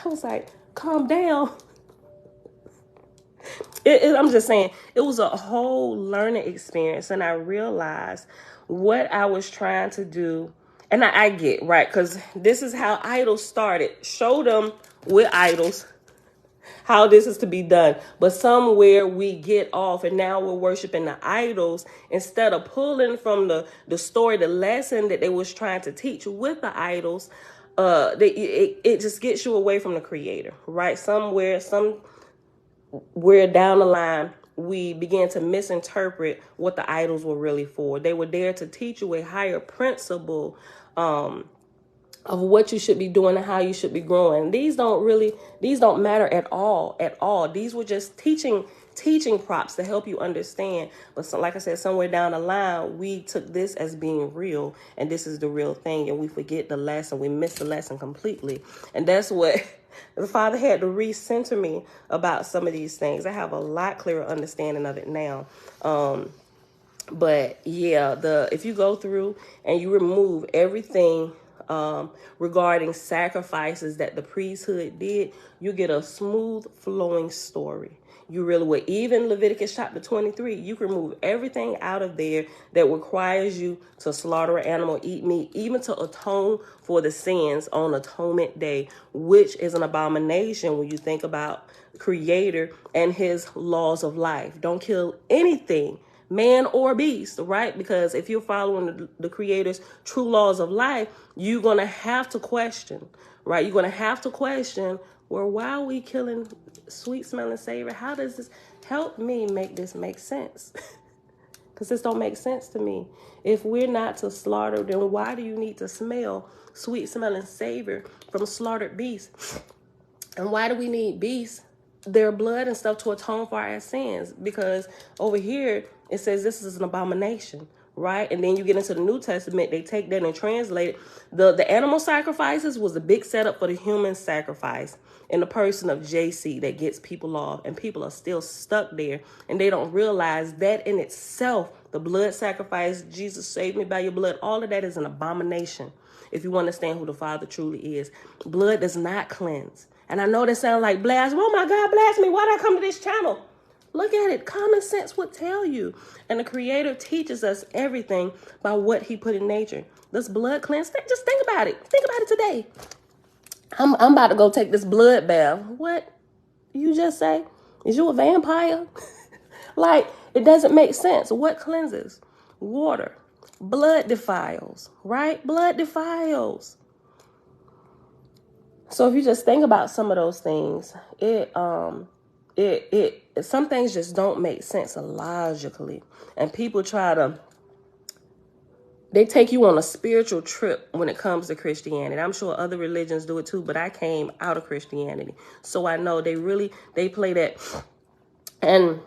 I was like, calm down. I'm just saying, it was a whole learning experience, and I realized what I was trying to do. And I get, right, because this is how idols started. Show them with idols how this is to be done. But somewhere we get off, and now we're worshiping the idols instead of pulling from the story, the lesson that they was trying to teach with the idols. It just gets you away from the Creator, right? Somewhere down the line, we began to misinterpret what the idols were really for. They were there to teach you a higher principle of what you should be doing and how you should be growing. These don't matter at all. These were just teaching props to help you understand. But like I said, somewhere down the line, we took this as being real, and this is the real thing, and we forget the lesson. We miss the lesson completely. And that's what the Father had to recenter me about some of these things. I have a lot clearer understanding of it now. But yeah, if you go through and you remove everything regarding sacrifices that the priesthood did, you get a smooth flowing story. You really would. Even Leviticus chapter 23, you can remove everything out of there that requires you to slaughter an animal, eat meat, even to atone for the sins on Atonement Day, which is an abomination when you think about Creator and his laws of life. Don't kill anything man or beast, right? Because if you're following the Creator's true laws of life, you're going to have to question, right? You're going to have to question, well, why are we killing sweet smelling savor? How does this help me make this make sense? Because this don't make sense to me. If we're not to slaughter, then why do you need to smell sweet smelling savor from slaughtered beasts? And why do we need beasts, their blood and stuff, to atone for our sins? Because over here, it says this is an abomination, right? And then you get into the New Testament, they take that and translate it. The animal sacrifices was a big setup for the human sacrifice in the person of JC that gets people off, and people are still stuck there, and they don't realize that in itself, the blood sacrifice, Jesus saved me by your blood, all of that is an abomination. If you understand who the Father truly is, blood does not cleanse. And I know that sounds like blasphemy. Oh my God, blasphemy. Why did I come to this channel? Look at it. Common sense would tell you. And the Creator teaches us everything by what he put in nature. This blood cleanse, just think about it. Think about it today. I'm about to go take this blood bath. What you just say? Is you a vampire? Like, it doesn't make sense. What cleanses? Water. Blood defiles, right? Blood defiles. So if you just think about some of those things, some things just don't make sense logically. And people they take you on a spiritual trip when it comes to Christianity. I'm sure other religions do it too, but I came out of Christianity. So I know they play that. And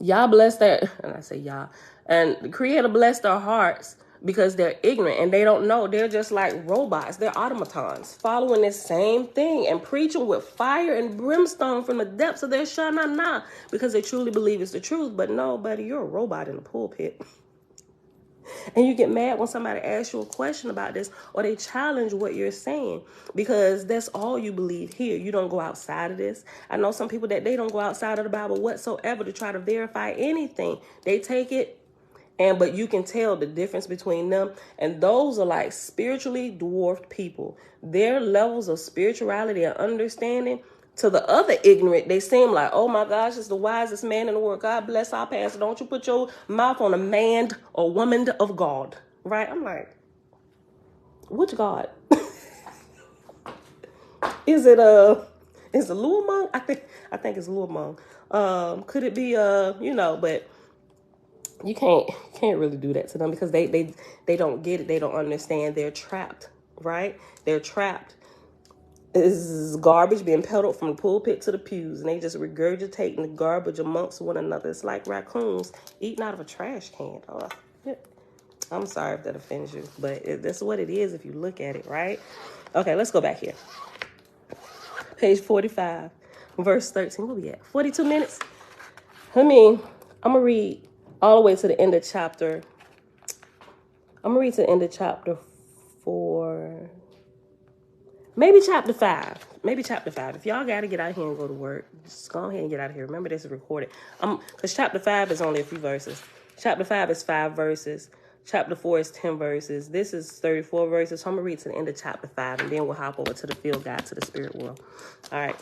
y'all bless their, and I say y'all, and the Creator bless their hearts because they're ignorant and they don't know. They're just like robots. They're automatons following this same thing and preaching with fire and brimstone from the depths of their shanana because they truly believe it's the truth. But no, buddy, you're a robot in the pulpit. And you get mad when somebody asks you a question about this or they challenge what you're saying because that's all you believe here. You don't go outside of this. I know some people that they don't go outside of the Bible whatsoever to try to verify anything. They take it, but you can tell the difference between them. And those are like spiritually dwarfed people. Their levels of spirituality and understanding, to the other ignorant, they seem like, oh my gosh, it's the wisest man in the world. God bless our pastor. Don't you put your mouth on a man or woman of God, right? I'm like, which God? Is it Lua Monk? I think it's Lua Monk. Could it be but you can't really do that to them because they don't get it. They don't understand. They're trapped, right? They're trapped. Is garbage being peddled from the pulpit to the pews, and they just regurgitating the garbage amongst one another. It's like raccoons eating out of a trash can. Oh, I'm sorry if that offends you, but that's what it is if you look at it, right? Okay, let's go back here. Page 45, verse 13. Where we at? 42 minutes? I'm going to read all the way to the end of chapter. I'm going to read to the end of chapter 4. Maybe chapter 5. If y'all got to get out here and go to work, just go ahead and get out of here. Remember, this is recorded. Because chapter 5 is only a few verses. Chapter 5 is 5 verses. Chapter 4 is 10 verses. This is 34 verses. So I'm going to read to the end of chapter 5, and then we'll hop over to the field guide to the spirit world. All right.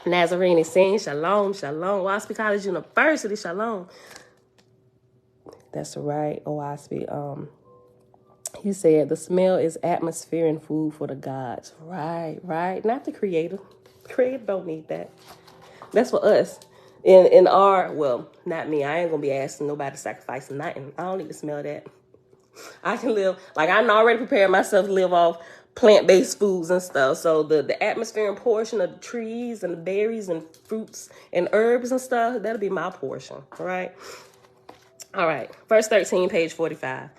Nazarene is saying, shalom, shalom. Oahspe College University, shalom. That's right, Oahspe. He said, the smell is atmosphere and food for the gods. Right. Not the Creator. The Creator don't need that. That's for us. In our, well, not me. I ain't going to be asking nobody to sacrifice nothing. I don't need to smell that. I can live, like I'm already preparing myself to live off plant-based foods and stuff. So the atmosphere and portion of the trees and the berries and fruits and herbs and stuff, that'll be my portion. All right. Verse 13, page 45.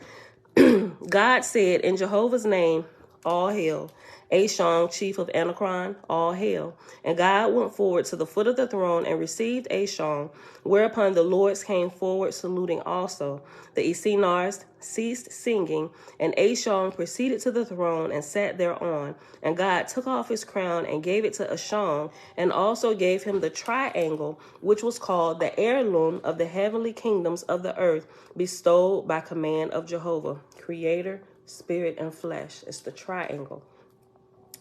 God said, in Jehovah's name, all hail. Ashon, chief of Anachron, all hail. And God went forward to the foot of the throne and received Ashon, whereupon the lords came forward saluting also. The Esenars ceased singing, and Ashon proceeded to the throne and sat thereon. And God took off his crown and gave it to Ashon, and also gave him the triangle, which was called the heirloom of the heavenly kingdoms of the earth, bestowed by command of Jehovah, Creator, Spirit, and flesh. It's the triangle.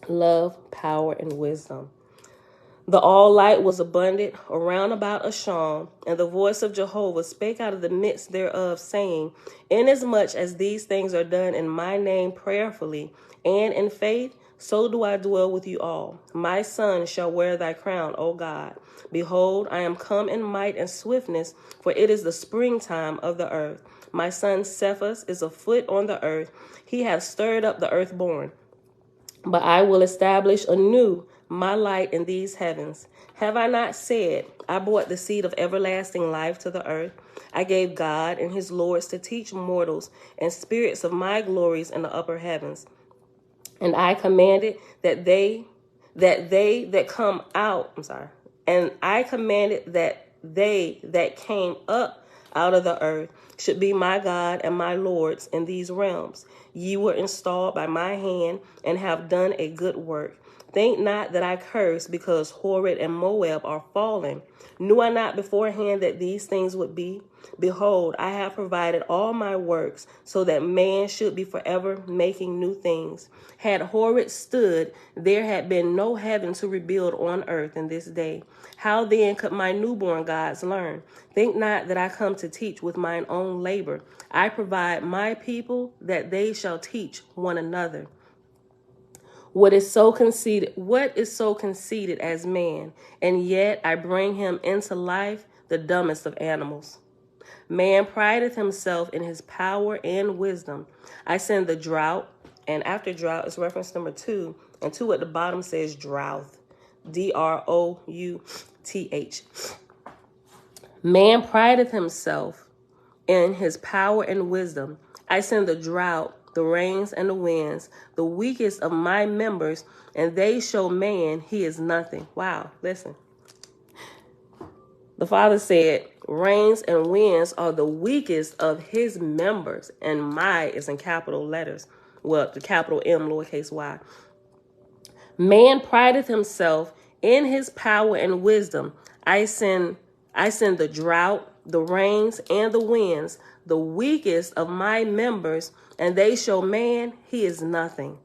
Love, power, and wisdom. The all light was abundant around about Asham, and the voice of Jehovah spake out of the midst thereof, saying, Inasmuch as these things are done in my name prayerfully and in faith, so do I dwell with you all. My son shall wear thy crown, O God. Behold, I am come in might and swiftness, for it is the springtime of the earth. My son Cephas is afoot on the earth. He hath stirred up the earthborn. But I will establish anew my light in these heavens. Have I not said, I brought the seed of everlasting life to the earth? I gave God and his lords to teach mortals and spirits of my glories in the upper heavens. And I commanded that come out, and I commanded that they that came up out of the earth should be my God and my lords in these realms. Ye were installed by my hand and have done a good work. Think not that I curse because Horeb and Moab are fallen. Knew I not beforehand that these things would be? Behold, I have provided all my works so that man should be forever making new things. Had Horeb stood, there had been no heaven to rebuild on earth in this day. How then could my newborn gods learn? Think not that I come to teach with mine own labor. I provide my people that they shall teach one another. What is so conceited as man, and yet I bring him into life, the dumbest of animals. Man prideth himself in his power and wisdom. I send the drought, and after drought is reference number 2, and 2 at the bottom says drouth, Drouth. Man prideth himself in his power and wisdom. I send the drought, the rains and the winds, the weakest of my members, and they show man he is nothing. Wow, listen. The Father said, rains and winds are the weakest of his members, and my is in capital letters. Well, the capital M, lowercase y. Man prideth himself in his power and wisdom. I send the drought, the rains, and the winds, the weakest of my members, and they show man he is nothing.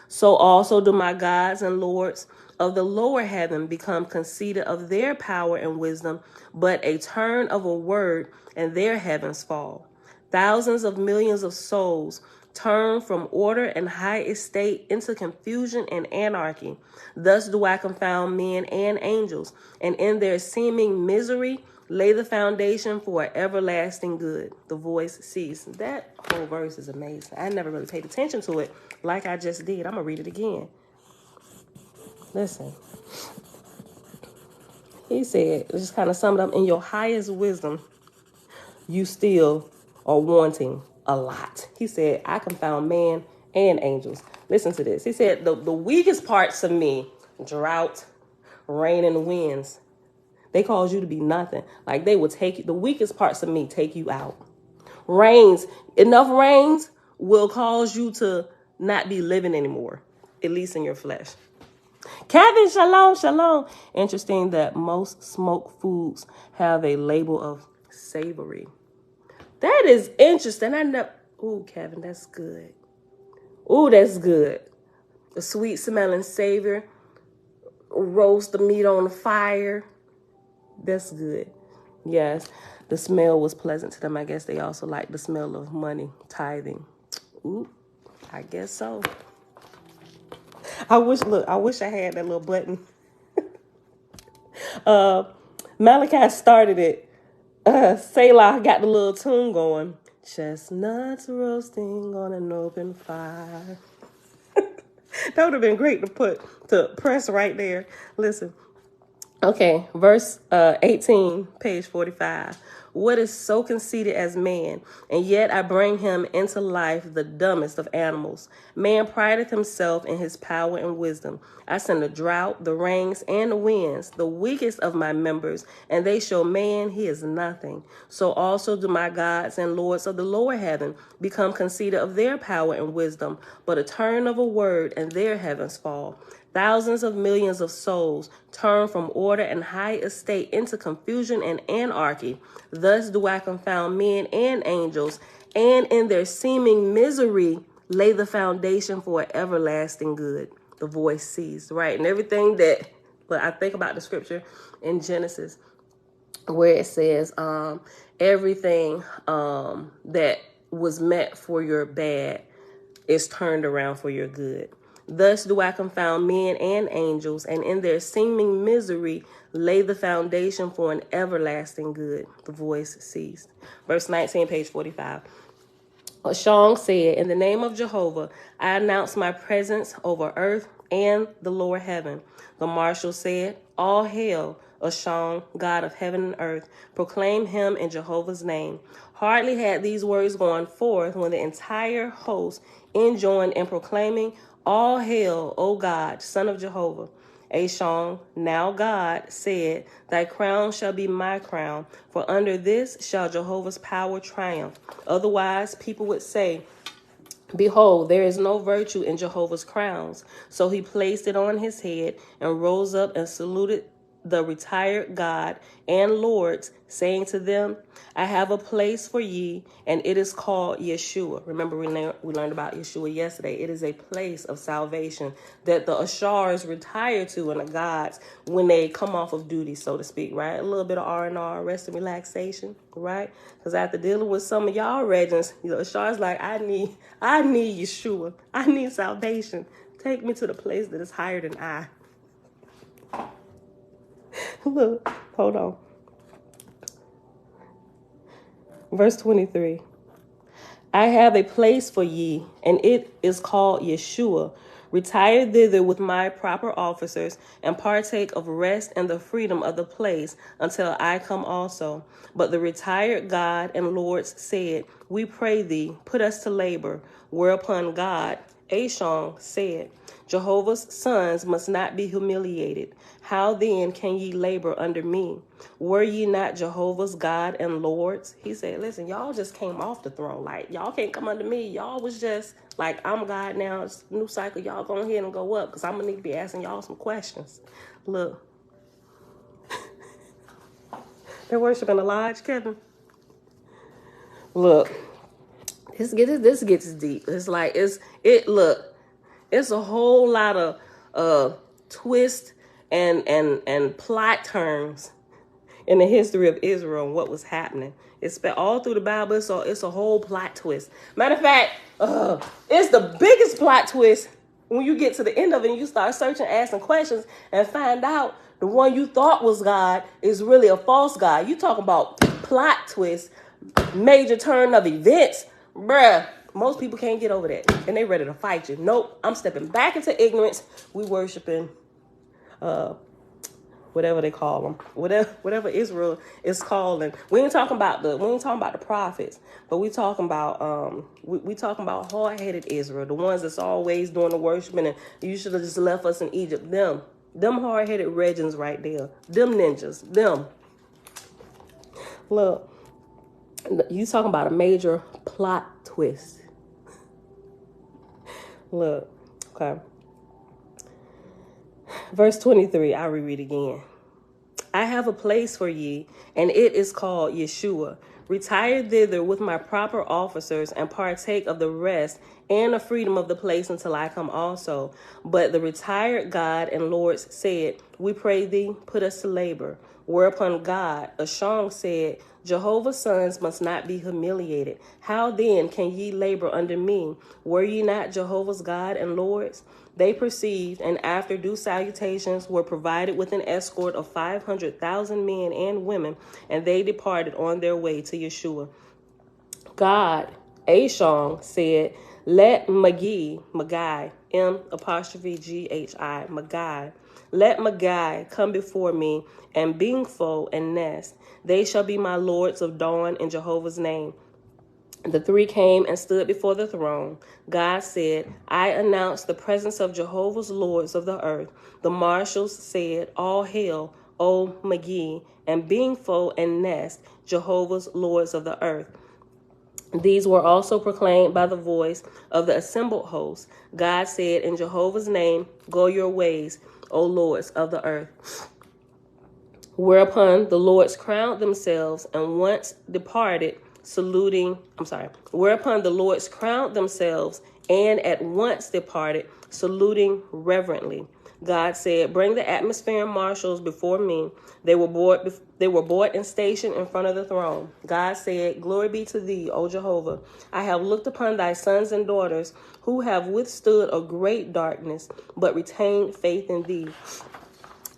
So also do my gods and lords of the lower heaven become conceited of their power and wisdom, but a turn of a word, and their heavens fall. Thousands of millions of souls turn from order and high estate into confusion and anarchy. Thus do I confound men and angels, and in their seeming misery lay the foundation for everlasting good. The voice ceased. That whole verse is amazing. I never really paid attention to it like I just did. I'm going to read it again. Listen. He said, just kind of sum it up, in your highest wisdom, you still are wanting a lot. He said, I confound man and angels. Listen to this. He said, the weakest parts of me, drought, rain, and winds, they cause you to be nothing. Like they will take you, the weakest parts of me take you out. Enough rains will cause you to not be living anymore, at least in your flesh. Kevin, shalom, shalom. Interesting that most smoked foods have a label of savory. That is interesting. Ooh, Kevin, that's good. Ooh, that's good. The sweet smelling savor. Roast the meat on the fire. That's good. Yes, the smell was pleasant to them. I guess they also like the smell of money, tithing. Ooh, I guess so. I wish I had that little button. Malachi started it. Selah got the little tune going. Chestnuts roasting on an open fire. That would have been great to press right there. Listen. Okay, verse 18, page 45. What is so conceited as man, and yet I bring him into life, the dumbest of animals. Man prideth himself in his power and wisdom. I send the drought, the rains, and the winds, the weakest of my members, and they show man he is nothing. So also do my gods and lords of the lower heaven become conceited of their power and wisdom, but a turn of a word, and their heavens fall. Thousands of millions of souls turn from order and high estate into confusion and anarchy. Thus do I confound men and angels, and in their seeming misery lay the foundation for everlasting good. The voice ceased, right? And everything that But I think about the scripture in Genesis where it says everything that was meant for your bad is turned around for your good. Thus do I confound men and angels, and in their seeming misery lay the foundation for an everlasting good. The voice ceased. Verse 19, page 45. Shong said, in the name of Jehovah, I announce my presence over earth and the lower heaven. The marshal said, all hail, Ashong, God of heaven and earth. Proclaim him in Jehovah's name. Hardly had these words gone forth when the entire host enjoined in proclaiming, all hail, O God, Son of Jehovah. Ashong, now God, said, thy crown shall be my crown, for under this shall Jehovah's power triumph. Otherwise, people would say, behold, there is no virtue in Jehovah's crowns. So he placed it on his head and rose up and saluted the retired God and lords, saying to them, I have a place for ye, and it is called Yeshua. Remember, we learned about Yeshua yesterday. It is a place of salvation that the Ashars retire to, and the gods, when they come off of duty, so to speak, right? A little bit of R&R, rest and relaxation, right? Because after dealing with some of y'all regents, the Ashars like, I need Yeshua. I need salvation. Take me to the place that is higher than I. Look, hold on. Verse 23. I have a place for ye, and it is called Yeshua. Retire thither with my proper officers, and partake of rest and the freedom of the place until I come also. But the retired God and lords said, we pray thee, put us to labor. Whereupon God, Ashong, said, Jehovah's sons must not be humiliated. How then can ye labor under me? Were ye not Jehovah's God and lords? He said, listen, y'all just came off the throne. Like, y'all can't come under me. Y'all was just like, I'm God now. It's a new cycle. Y'all go ahead and go up, because I'm going to need to be asking y'all some questions. Look. They're worshiping the lodge, Kevin. Look. This gets deep. It's like, it's a whole lot of twist and plot turns in the history of Israel and what was happening. It's all through the Bible. It's a whole plot twist. Matter of fact, it's the biggest plot twist when you get to the end of it and you start searching, asking questions, and find out the one you thought was God is really a false God. You talking about plot twist, major turn of events, bruh. Most people can't get over that, and they ready to fight you. Nope, I'm stepping back into ignorance. We worshiping, whatever they call them, whatever Israel is calling. We ain't talking about the prophets, but we talking about we talking about hard-headed Israel, the ones that's always doing the worshiping, and you should have just left us in Egypt. Them hard-headed regents right there, them ninjas, them. Look, you talking about a major plot twist. Look, okay. Verse 23, I'll reread again. I have a place for ye, and it is called Yeshua. Retire thither with my proper officers, and partake of the rest and the freedom of the place until I come also. But the retired God and lords said, we pray thee, put us to labor. Whereupon God, Ashong, said, Jehovah's sons must not be humiliated. How then can ye labor under me? Were ye not Jehovah's God and lords? They perceived, and after due salutations were provided with an escort of 500,000 men and women, and they departed on their way to Yeshua. God, Ashong, said, let Magai, M''Ghi, Magai, let Magai come before me, and Bingfo and Nest. They shall be my lords of dawn in Jehovah's name. The three came and stood before the throne. God said, I announce the presence of Jehovah's lords of the earth. The marshals said, all hail, O Magi, and Bingfo and Nest, Jehovah's lords of the earth. These were also proclaimed by the voice of the assembled host. God said, in Jehovah's name, go your ways, O lords of the earth. Whereupon the lords crowned themselves and once departed, whereupon the lords crowned themselves and at once departed, saluting reverently. God said, bring the atmosphere marshals before me. They were brought and stationed in front of the throne. God said, glory be to thee, O Jehovah. I have looked upon thy sons and daughters who have withstood a great darkness, but retained faith in thee.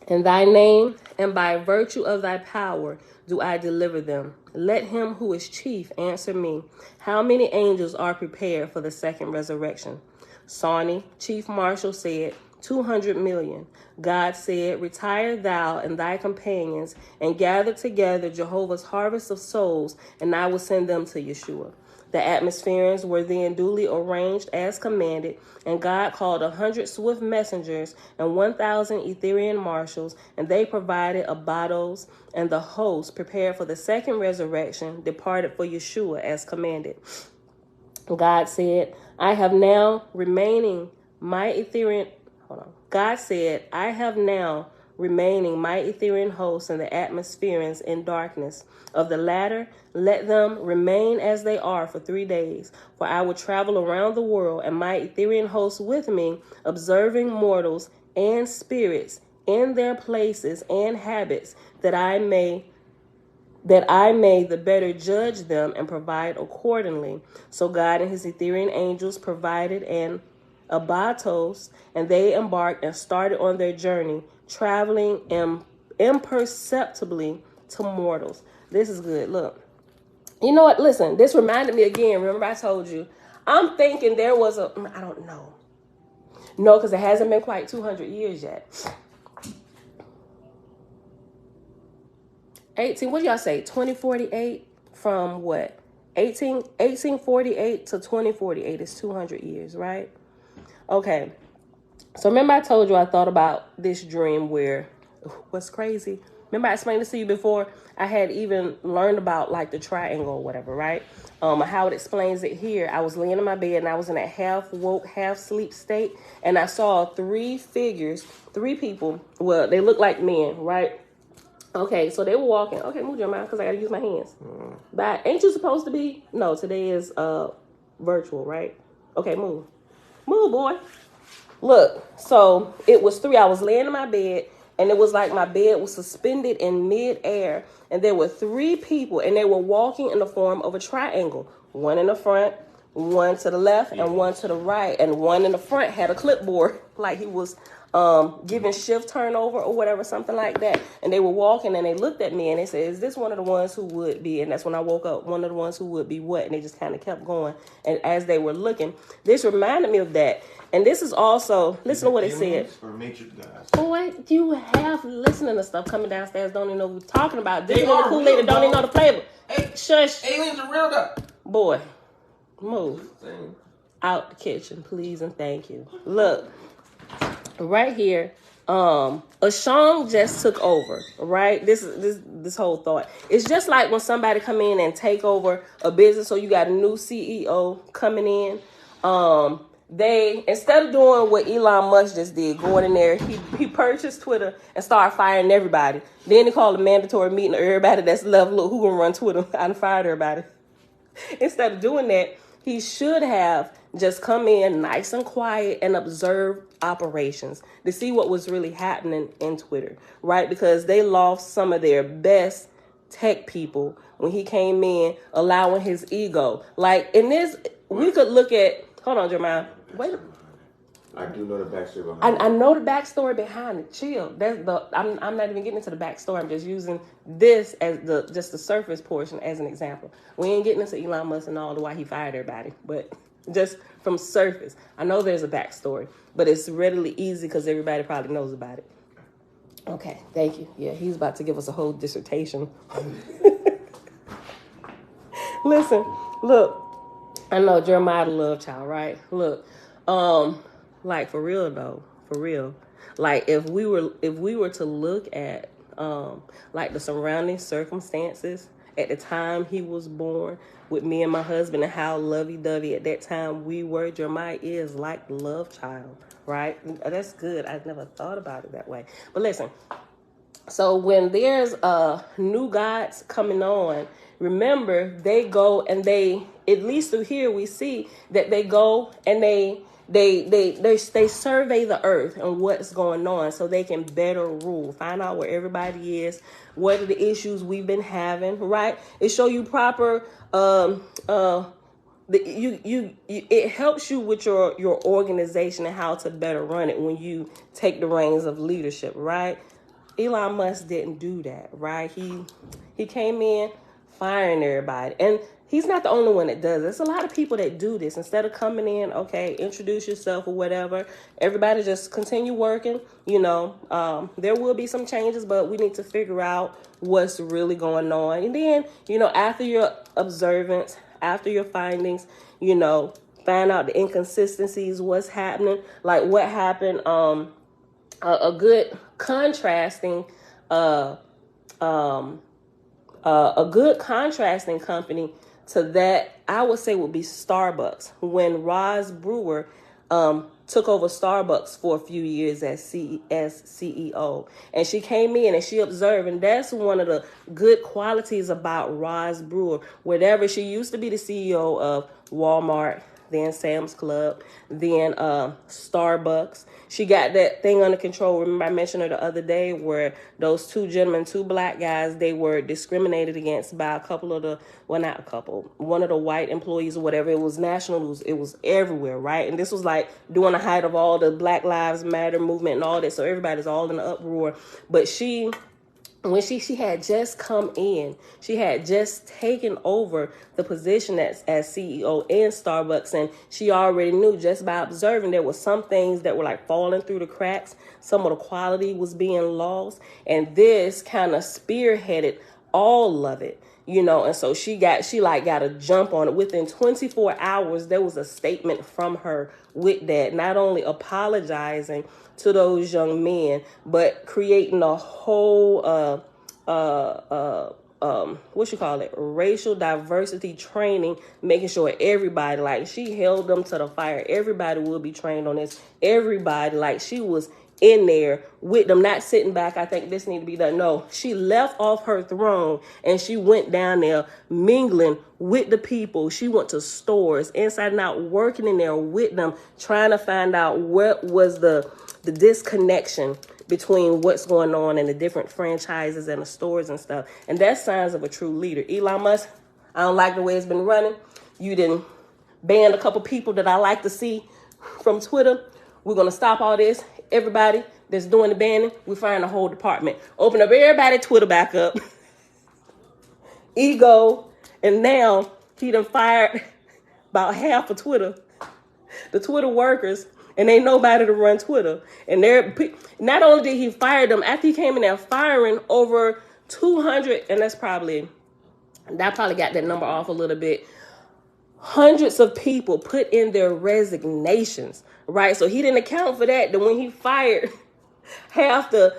In thy name and by virtue of thy power do I deliver them. Let him who is chief answer me. How many angels are prepared for the second resurrection? Sarni, chief marshal, said, 200 million. God said, retire thou and thy companions and gather together Jehovah's harvest of souls, and I will send them to Yeshua. The atmospherians were then duly arranged as commanded, and God called 100 swift messengers and 1,000 Etherian marshals, and they provided abatos, and the host, prepared for the second resurrection, departed for Yeshua as commanded. God said, I have now remaining my Etherian hosts and the atmospherians in darkness. Of the latter, let them remain as they are for 3 days. For I will travel around the world, and my Etherian hosts with me, observing mortals and spirits in their places and habits, that I may the better judge them and provide accordingly. So God and his Etherian angels provided an abatos, and they embarked and started on their journey, traveling imperceptibly to mortals. This is good. Look, you know what? Listen, this reminded me again. Remember I told you, I'm thinking there was I don't know. No, because it hasn't been quite 200 years yet. what do y'all say? 2048 from what? 1848 to 2048 is 200 years, right? Okay. So remember I told you I thought about this dream where, what's crazy? Remember I explained this to you before? I had even learned about like the triangle or whatever, right? How it explains it here. I was laying in my bed and I was in a half woke, half sleep state. And I saw 3 people. Well, they look like men, right? Okay, so they were walking. Okay, move your mouth because I got to use my hands. But ain't you supposed to be? No, today is virtual, right? Okay, move. Move, boy. Look, so it was 3. I was laying in my bed, and it was like my bed was suspended in midair. And there were 3 people, and they were walking in the form of a triangle. One in the front, one to the left, and one to the right. And one in the front had a clipboard, like he was giving shift turnover or whatever, something like that. And they were walking and they looked at me and they said, is this one of the ones who would be? And that's when I woke up, one of the ones who would be what? And they just kind of kept going. And as they were looking, this reminded me of that. And this is also, listen to what it said. Or Matrix guys? Boy, you have listening to stuff coming downstairs, don't even know what we're talking about. They are the Kool-Aid and don't even know the flavor. Hey, shush. Aliens are real though. Boy, move out the kitchen, please and thank you. Look. Right here, Ashong just took over, right? This whole thought. It's just like when somebody come in and take over a business, so you got a new CEO coming in. They, instead of doing what Elon Musk just did, going in there, he purchased Twitter and started firing everybody. Then he called a mandatory meeting of everybody that's level who gonna run Twitter and fired everybody. Instead of doing that, he should have just come in nice and quiet and observe operations to see what was really happening in Twitter, right? Because they lost some of their best tech people when he came in, allowing his ego. Like in this, we could look at, hold on, Jeremiah. Wait. I do know the backstory behind it. I know the backstory behind it. Chill. I'm not even getting into the backstory. I'm just using this as the surface portion as an example. We ain't getting into Elon Musk and all the why he fired everybody, but just from surface. I know there's a backstory, but it's readily easy because everybody probably knows about it. Okay, thank you. Yeah, he's about to give us a whole dissertation. Listen, look. I know Jeremiah the love child, right? Look, like for real though, for real. Like if we were to look at like the surrounding circumstances at the time he was born with me and my husband and how lovey-dovey at that time we were, Jeremiah is like the love child, right? That's good. I've never thought about it that way. But listen, so when there's new gods coming on, remember they go and they, at least through here we see that they go and they they survey the earth and what's going on so they can better rule, find out where everybody is, what are the issues we've been having, right? It show you proper it helps you with your organization and how to better run it when you take the reins of leadership, right? Elon Musk didn't do that, right? He came in firing everybody, and he's not the only one that does it. There's a lot of people that do this. Instead of coming in, okay, introduce yourself or whatever, everybody just continue working. There will be some changes, but we need to figure out what's really going on. And then, after your observance, after your findings, find out the inconsistencies, what's happening, like what happened. A good contrasting a good contrasting company to that, I would say, would be Starbucks. When Roz Brewer took over Starbucks for a few years as CEO, and she came in and she observed, and that's one of the good qualities about Roz Brewer. Whatever, she used to be the CEO of Walmart, then Sam's Club, then Starbucks. She got that thing under control. Remember I mentioned her the other day where those two gentlemen, two black guys, they were discriminated against by one of the white employees or whatever. It was national. It was everywhere, right? And this was like during the height of all the Black Lives Matter movement and all that. So everybody's all in the uproar. But when she had just come in, she had just taken over the position as CEO in Starbucks, and she already knew just by observing there were some things that were like falling through the cracks. Some of the quality was being lost, and this kind of spearheaded all of it. And so she got a jump on it. Within 24 hours, there was a statement from her with that, not only apologizing to those young men, but creating a whole racial diversity training, making sure everybody, like, she held them to the fire. Everybody will be trained on this. Everybody, like, she was in there with them, not sitting back. I think this need to be done. No, she left off her throne and she went down there mingling with the people. She went to stores inside and out, working in there with them, trying to find out what was the disconnection between what's going on in the different franchises and the stores and stuff. And that's signs of a true leader. Elon Musk, I don't like the way it's been running. You didn't ban a couple people that I like to see from Twitter. We're going to stop all this. Everybody that's doing the banning, we're firing the whole department. Open up everybody Twitter back up. Ego. And now he done fired about half of Twitter. The Twitter workers. And ain't nobody to run Twitter. And not only did he fire them, after he came in there firing over 200, and that probably got that number off a little bit. Hundreds of people put in their resignations, right? So he didn't account for that. Then when he fired half the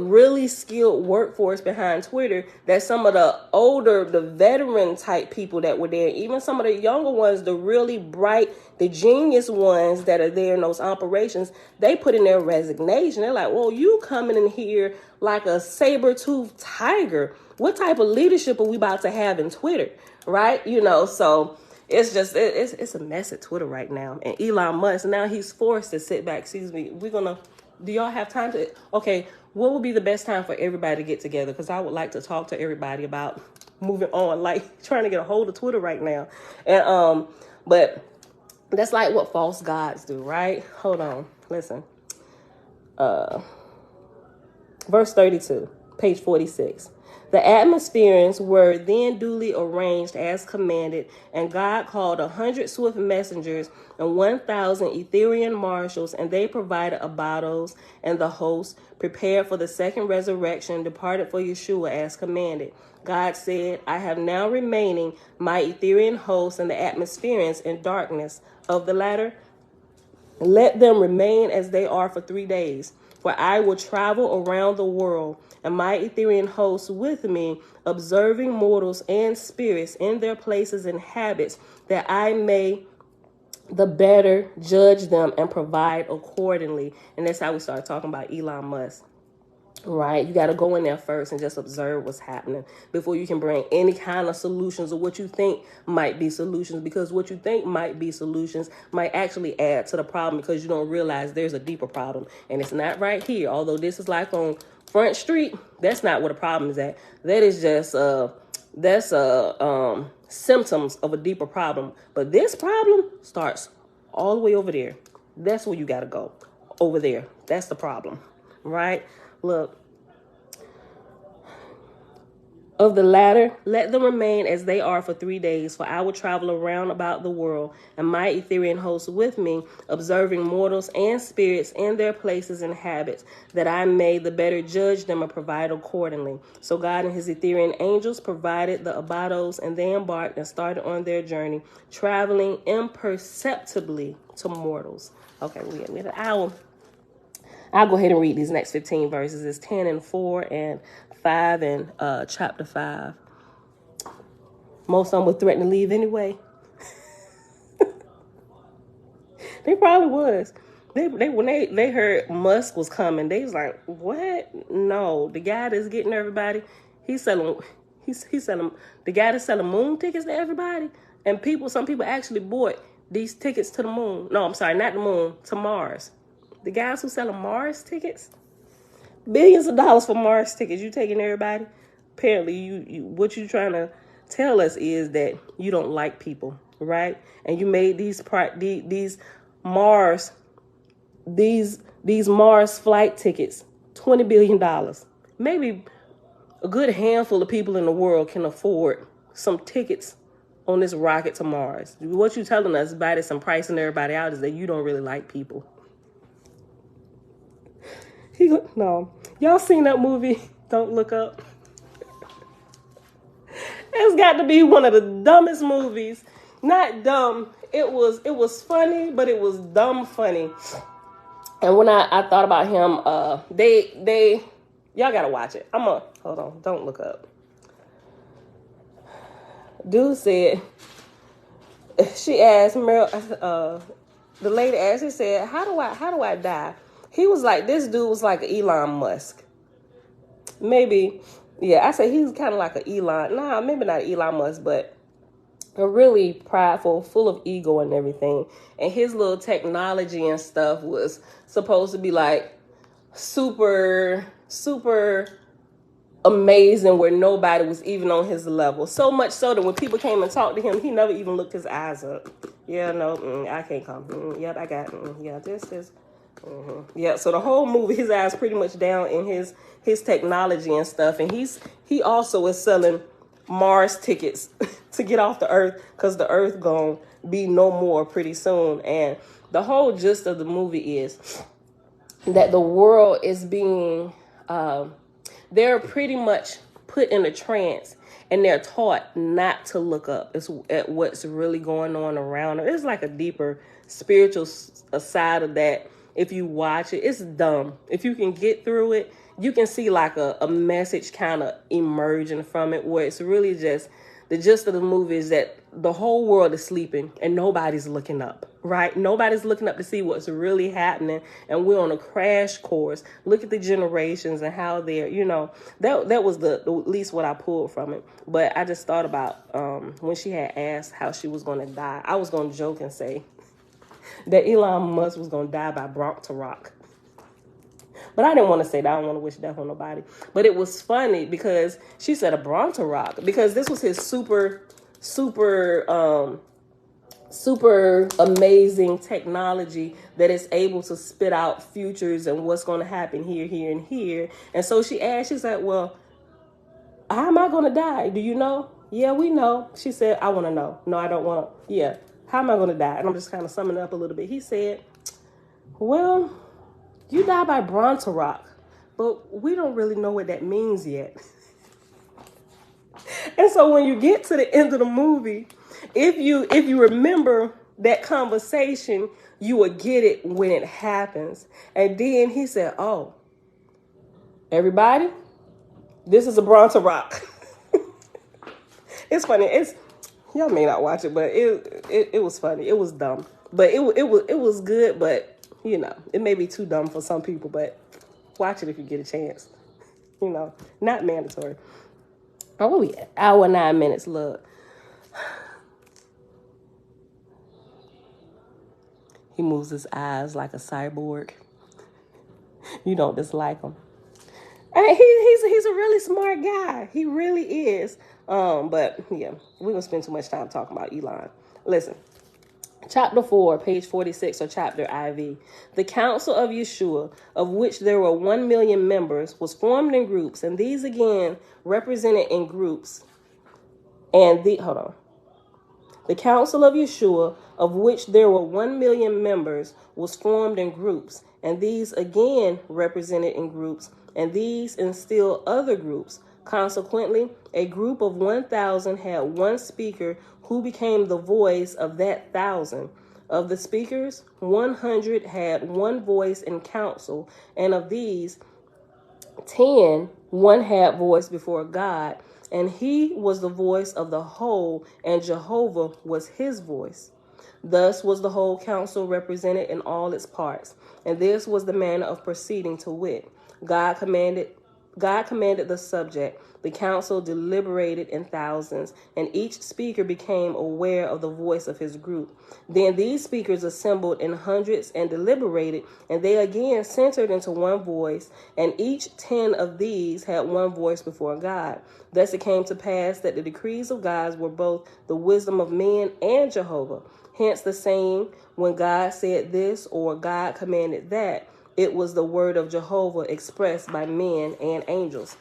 really skilled workforce behind Twitter, that some of the veteran type people that were there, even some of the younger ones, the really bright, the genius ones that are there in those operations, they put in their resignation. They're like, well, you coming in here like a saber-toothed tiger. What type of leadership are we about to have in Twitter, right? So it's just, it's a mess at Twitter right now. And Elon Musk, now he's forced to sit back. Excuse me, do y'all have time to, okay, what would be the best time for everybody to get together? Because I would like to talk to everybody about moving on, like trying to get a hold of Twitter right now. And, but that's like what false gods do, right? Hold on, listen. Verse 32, page 46. The atmospheres were then duly arranged as commanded, and God called 100 swift messengers and 1,000 Ethereal marshals, and they provided abatos, and the host, prepared for the second resurrection, departed for Yeshua as commanded. God said, I have now remaining my Ethereal hosts and the atmospheres in darkness of the latter. Let them remain as they are for 3 days, for I will travel around the world, and my Ethereal hosts with me, observing mortals and spirits in their places and habits, that I may the better judge them and provide accordingly. And that's how we start talking about Elon Musk. Right? You got to go in there first and just observe what's happening before you can bring any kind of solutions or what you think might be solutions, because what you think might be solutions might actually add to the problem because you don't realize there's a deeper problem and it's not right here. Although this is like on Front Street, that's not where the problem is at. That is just symptoms of a deeper problem. But this problem starts all the way over there. That's where you got to go. Over there. That's the problem. Right? Look, of the latter, let them remain as they are for 3 days, for I will travel around about the world, and my Ethereal host with me, observing mortals and spirits in their places and habits, that I may the better judge them and provide accordingly. So God and his Ethereal angels provided the Abados, and they embarked and started on their journey, traveling imperceptibly to mortals. Okay, we had an hour. I'll go ahead and read these next 15 verses. It's 10 and 4 and 5 and chapter 5. Most of them would threaten to leave anyway. They probably was. When they heard Musk was coming, they was like, what? No, the guy that's getting everybody, he's selling the guy that's selling moon tickets to everybody. And some people actually bought these tickets to the moon. No, I'm sorry, not the moon, to Mars. The guys who selling Mars tickets, billions of dollars for Mars tickets. You taking everybody? Apparently, you what you trying to tell us is that you don't like people, right? And you made these Mars flight tickets $20 billion. Maybe a good handful of people in the world can afford some tickets on this rocket to Mars. What you telling us by this and pricing everybody out is that you don't really like people. No. Y'all seen that movie, Don't Look Up? It's got to be one of the dumbest movies. Not dumb. It was funny, but it was dumb funny. And when I thought about him, y'all gotta watch it. hold on, Don't Look Up. Dude said, she asked the lady asked, he said, how do I die? He was like, this dude was like Elon Musk. Maybe, yeah, I say he's kind of like maybe not Elon Musk, but a really prideful, full of ego and everything. And his little technology and stuff was supposed to be like super, super amazing, where nobody was even on his level. So much so that when people came and talked to him, he never even looked his eyes up. Yeah, no, I can't come. Yep, I got, this. Yeah, so the whole movie, his eyes pretty much down in his technology and stuff, and he also is selling Mars tickets to get off the Earth, because the Earth gonna be no more pretty soon. And the whole gist of the movie is that the world is being they're pretty much put in a trance, and they're taught not to look up at what's really going on around them. It's like a deeper spiritual side of that. If you watch it, it's dumb. If you can get through it, you can see like a message kind of emerging from it, where it's really just the gist of the movie is that the whole world is sleeping and nobody's looking up, right? Nobody's looking up to see what's really happening, and we're on a crash course. Look at the generations and how they're, that was the at least what I pulled from it. But I just thought about when she had asked how she was going to die. I was going to joke and say that Elon Musk was going to die by Bronx-to-Rock. But I didn't want to say that. I don't want to wish death on nobody. But it was funny because she said a Bronx-to-Rock, because this was his super amazing technology that is able to spit out futures and what's going to happen here, here, and here. And so she asked, she said, well, how am I going to die? Do you know? Yeah, we know. She said, I want to know. No, I don't want to. Yeah. How am I going to die? And I'm just kind of summing it up a little bit. He said, well, you die by Bronx-to-Rock, but we don't really know what that means yet. And so when you get to the end of the movie, if you remember that conversation, you will get it when it happens. And then he said, oh, everybody, this is a Bronx-to-Rock. It's funny. Y'all may not watch it, but it was funny. It was dumb, but it was good. But it may be too dumb for some people. But watch it if you get a chance. not mandatory. Oh, what we at? Hour 9 minutes. Look, he moves his eyes like a cyborg. You don't dislike him. And he's a really smart guy. He really is. But yeah, we're gonna spend too much time talking about Elon. Listen. Chapter 4, page 46, or chapter IV. The Council of Yeshua, of which there were 1 million members, was formed in groups, and these again represented in groups. The Council of Yeshua, of which there were 1 million members, was formed in groups, and these again represented in groups, and these in still other groups. Consequently, a group of 1,000 had one speaker who became the voice of that 1,000. Of the speakers, 100 had one voice in council, and of these, 10, one had voice before God, and he was the voice of the whole, and Jehovah was his voice. Thus was the whole council represented in all its parts, and this was the manner of proceeding, to wit, God commanded the subject. The council deliberated in thousands, and each speaker became aware of the voice of his group. Then these speakers assembled in hundreds and deliberated, and they again centered into one voice, and each 10 of these had one voice before God. Thus it came to pass that the decrees of God were both the wisdom of men and Jehovah. Hence the saying, when God said this, or God commanded that, it was the word of Jehovah expressed by men and angels.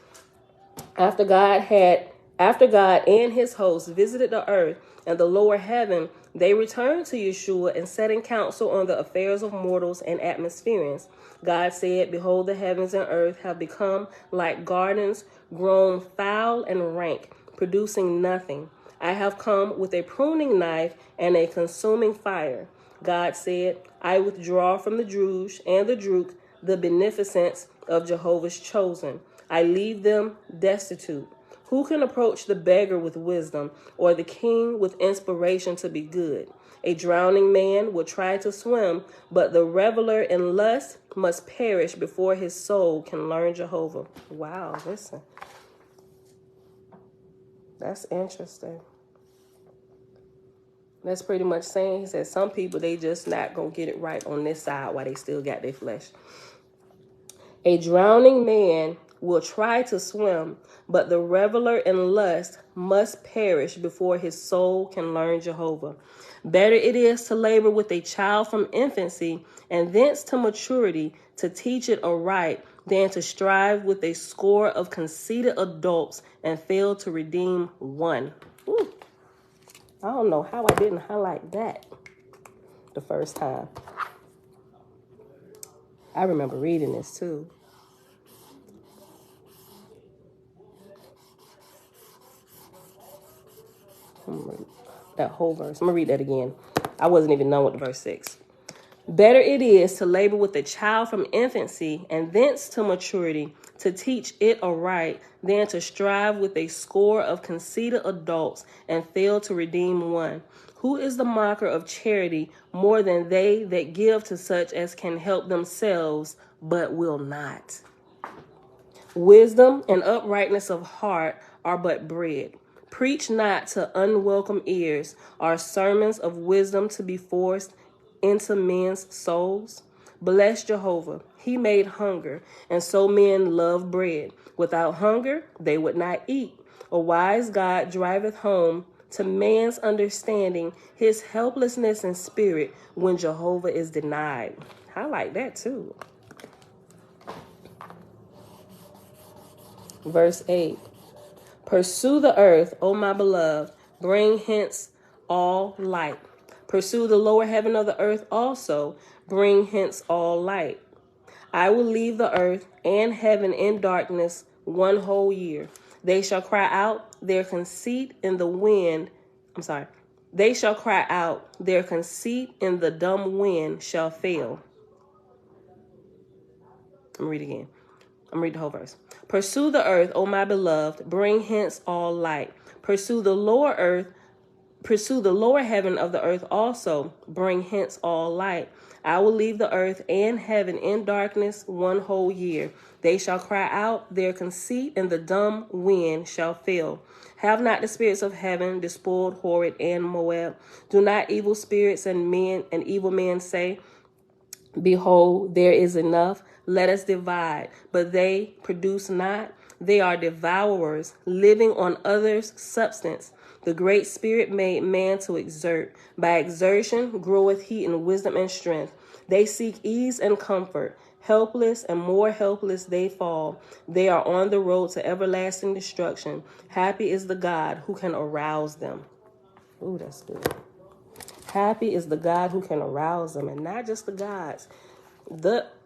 After God and his hosts visited the earth and the lower heaven, they returned to Yeshua and sat in council on the affairs of mortals and atmospherians. God said, behold, the heavens and earth have become like gardens, grown foul and rank, producing nothing. I have come with a pruning knife and a consuming fire. God said, I withdraw from the Drush and the Druk the beneficence of Jehovah's chosen. I leave them destitute. Who can approach the beggar with wisdom, or the king with inspiration to be good? A drowning man will try to swim, but the reveler in lust must perish before his soul can learn Jehovah. Wow, listen. That's interesting. That's pretty much saying, he said, some people, they just not going to get it right on this side while they still got their flesh. A drowning man will try to swim, but the reveler in lust must perish before his soul can learn Jehovah. Better it is to labor with a child from infancy and thence to maturity to teach it aright than to strive with a score of conceited adults and fail to redeem one. Ooh. I don't know how I didn't highlight that the first time. I remember reading this too. That whole verse. I'm going to read that again. I wasn't even done with the verse 6. Better it is to labor with a child from infancy and thence to maturity to teach it aright than to strive with a score of conceited adults and fail to redeem one. Who is the mocker of charity more than they that give to such as can help themselves but will not? Wisdom and uprightness of heart are but bread. Preach not to unwelcome ears. Are sermons of wisdom to be forced into men's souls? Bless Jehovah. He made hunger, and so men love bread. Without hunger, they would not eat. A wise God driveth home to man's understanding his helplessness in spirit when Jehovah is denied. I like that too. Verse 8. Pursue the earth, O my beloved, bring hence all light. Pursue the lower heaven of the earth also, bring hence all light. I will leave the earth and heaven in darkness 1 whole year. They shall cry out their conceit in the wind. They shall cry out their conceit in the dumb wind shall fail. I'm read again. I'm read the whole verse. Pursue the earth, O my beloved, bring hence all light. Pursue the lower earth, pursue the lower heaven of the earth also, bring hence all light. I will leave the earth and heaven in darkness 1 whole year. They shall cry out their conceit, and the dumb wind shall fail. Have not the spirits of heaven despoiled Horeb and Moab? Do not evil spirits and evil men say, behold, there is enough, let us divide. But they produce not. They are devourers, living on others' substance. The great spirit made man to exert. By exertion groweth he in wisdom and strength. They seek ease and comfort. Helpless and more helpless they fall. They are on the road to everlasting destruction. Happy is the God who can arouse them. Ooh, that's good. Happy is the God who can arouse them, and not just the gods.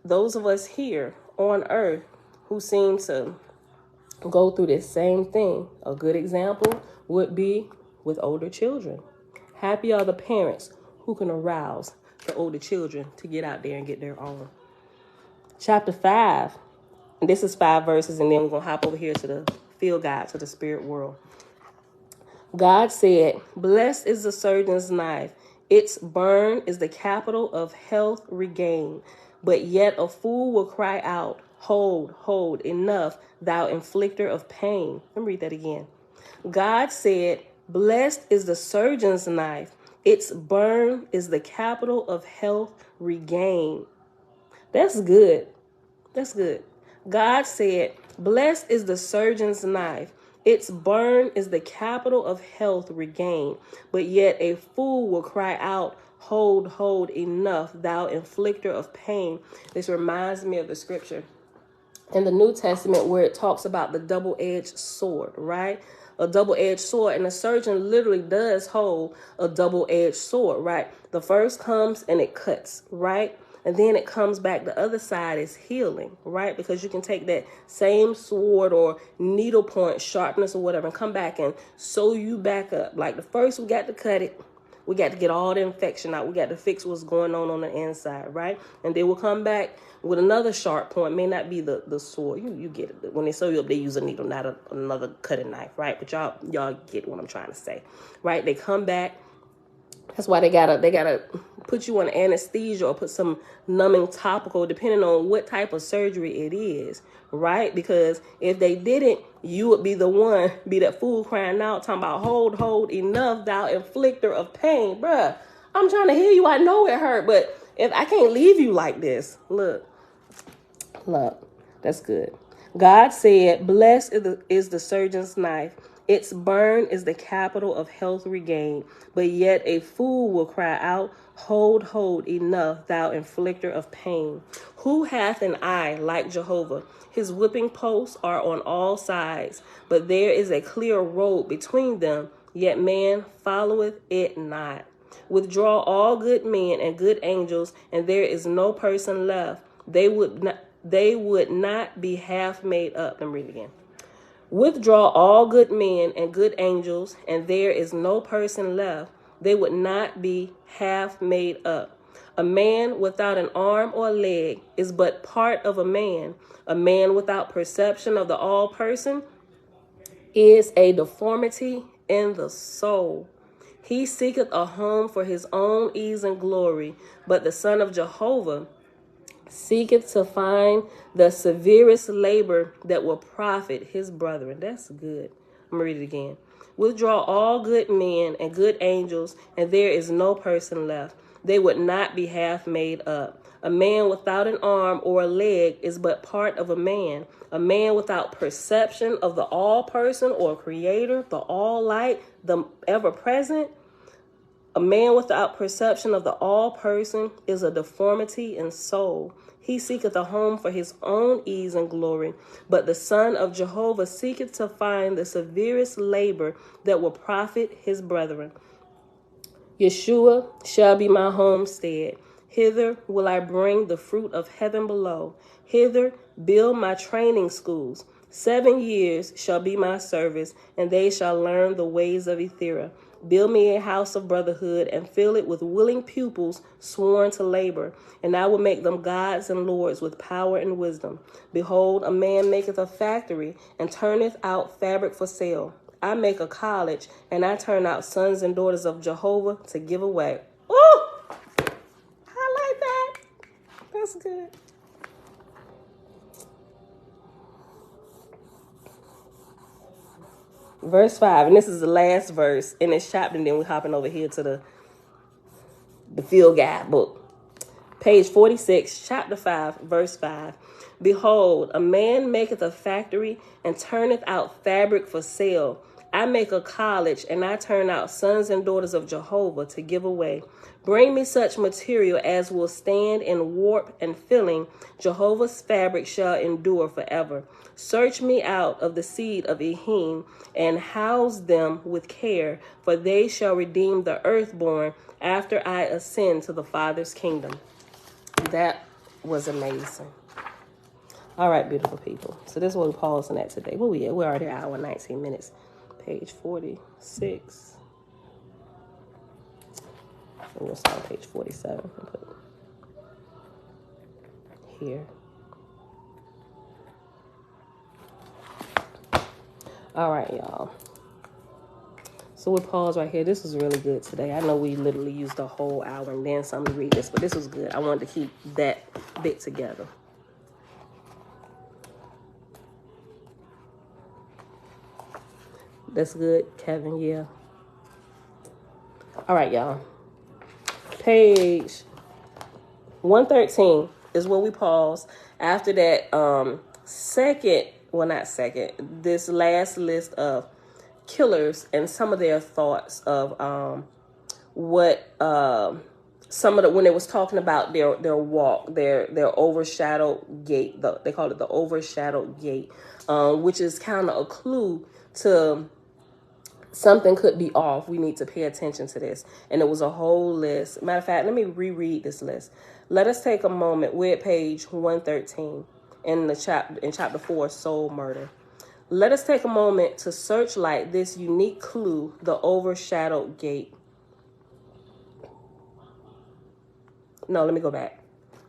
Those of us here on earth who seem to go through this same thing. A good example would be with older children. Happy are the parents who can arouse the older children to get out there and get their own. Chapter 5, and this is 5 verses, and then we're going to hop over here to the field guide, to the spirit world. God said, blessed is the surgeon's knife. Its burn is the capital of health regained. But yet a fool will cry out, hold, enough, thou inflictor of pain. Let me read that again. God said, blessed is the surgeon's knife. Its burn is the capital of health regained. That's good. That's good. God said, blessed is the surgeon's knife. Its burn is the capital of health regained. But yet a fool will cry out, hold, enough, thou inflictor of pain. This reminds me of the scripture in the New Testament where it talks about the double-edged sword, right? A double-edged sword, and a surgeon literally does hold a double-edged sword, right? The first comes and it cuts, right? And then it comes back. The other side is healing, right? Because you can take that same sword or needle point sharpness or whatever and come back and sew you back up. Like the first, we got to cut it. We got to get all the infection out. We got to fix what's going on the inside, right? And then we'll come back with another sharp point. May not be the sword. You get it. When they sew you up, they use a needle, not another cutting knife, right? But y'all get what I'm trying to say, right? They come back. That's why they gotta put you on anesthesia or put some numbing topical, depending on what type of surgery it is, right? Because if they didn't, you would be that fool crying out, talking about hold, enough, thou inflictor of pain. Bruh, I'm trying to heal you. I know it hurt, but if I can't leave you like this, look, that's good. God said, blessed is the surgeon's knife. Its burn is the capital of health regained. But yet a fool will cry out, hold, enough, thou inflictor of pain. Who hath an eye like Jehovah? His whipping posts are on all sides, but there is a clear road between them, yet man followeth it not. Withdraw all good men and good angels, and there is no person left. They would not be half made up. Let me read it again. Withdraw all good men and good angels, and there is no person left. They would not be half made up. A man without an arm or leg is but part of a man. A man without perception of the all person is a deformity in the soul. He seeketh a home for his own ease and glory, but the Son of Jehovah seeketh to find the severest labor that will profit his brethren. That's good. I'm going to read it again. Withdraw all good men and good angels, and there is no person left. They would not be half made up. A man without an arm or a leg is but part of a man. A man without perception of the all person or creator, the all light, the ever present. A man without perception of the all person is a deformity in soul. He seeketh a home for his own ease and glory, but the Son of Jehovah seeketh to find the severest labor that will profit his brethren. Yeshua shall be my homestead. Hither will I bring the fruit of heaven below. Hither build my training schools. 7 years shall be my service, and they shall learn the ways of Ethera. Build me a house of brotherhood and fill it with willing pupils sworn to labor, and I will make them gods and lords with power and wisdom. Behold, a man maketh a factory and turneth out fabric for sale. I make a college, and I turn out sons and daughters of Jehovah to give away. Ooh! I like that. That's good. Verse 5, and this is the last verse in this chapter, and then we're hopping over here to the field guide book. Page 46, chapter 5, verse 5. Behold, a man maketh a factory and turneth out fabric for sale. I make a college, and I turn out sons and daughters of Jehovah to give away. Bring me such material as will stand in warp and filling. Jehovah's fabric shall endure forever. Search me out of the seed of Ehim, and house them with care, for they shall redeem the earthborn after I ascend to the Father's kingdom. That was amazing. All right, beautiful people. So this is what we're pausing at today. Where we at? We're already an hour and 19 minutes. Page 46. And we'll start on page 47 and put it here. All right, y'all. So we'll pause right here. This was really good today. I know we literally used a whole hour and then some to read this, but this was good. I wanted to keep that bit together. That's good, Kevin. Yeah. All right, y'all. Page 113 is where we pause after that this last list of killers and some of their thoughts of when it was talking about their walk, their overshadowed gate. They call it the overshadowed gate, which is kind of a clue to something could be off. We need to pay attention to this. And it was a whole list. Matter of fact, let me reread this list. Let us take a moment. We're at page 113 in chapter 4, soul murder. Let us take a moment to searchlight this unique clue, the overshadowed gate. No, let me go back.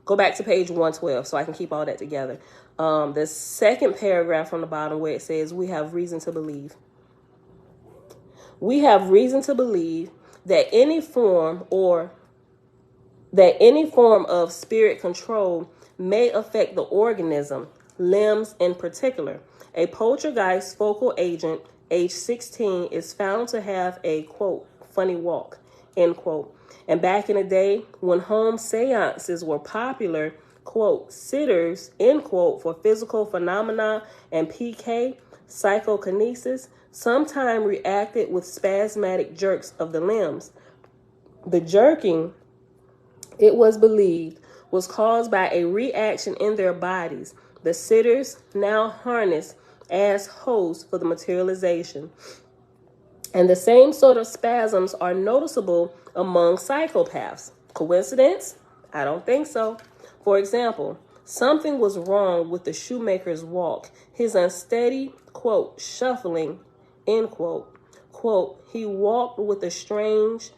Go back to page 112 so I can keep all that together. The second paragraph from the bottom where it says, we have reason to believe. We have reason to believe that any form of spirit control may affect the organism, limbs in particular. A poltergeist focal agent, age 16, is found to have a, quote, funny walk, end quote. And back in the day, when home seances were popular, quote, sitters, end quote, for physical phenomena and PK, psychokinesis, sometimes reacted with spasmodic jerks of the limbs. The jerking, it was believed, was caused by a reaction in their bodies. The sitters now harnessed as hosts for the materialization. And the same sort of spasms are noticeable among psychopaths. Coincidence? I don't think so. For example, something was wrong with the shoemaker's walk. His unsteady, quote, shuffling, end quote. Quote, he walked with strange,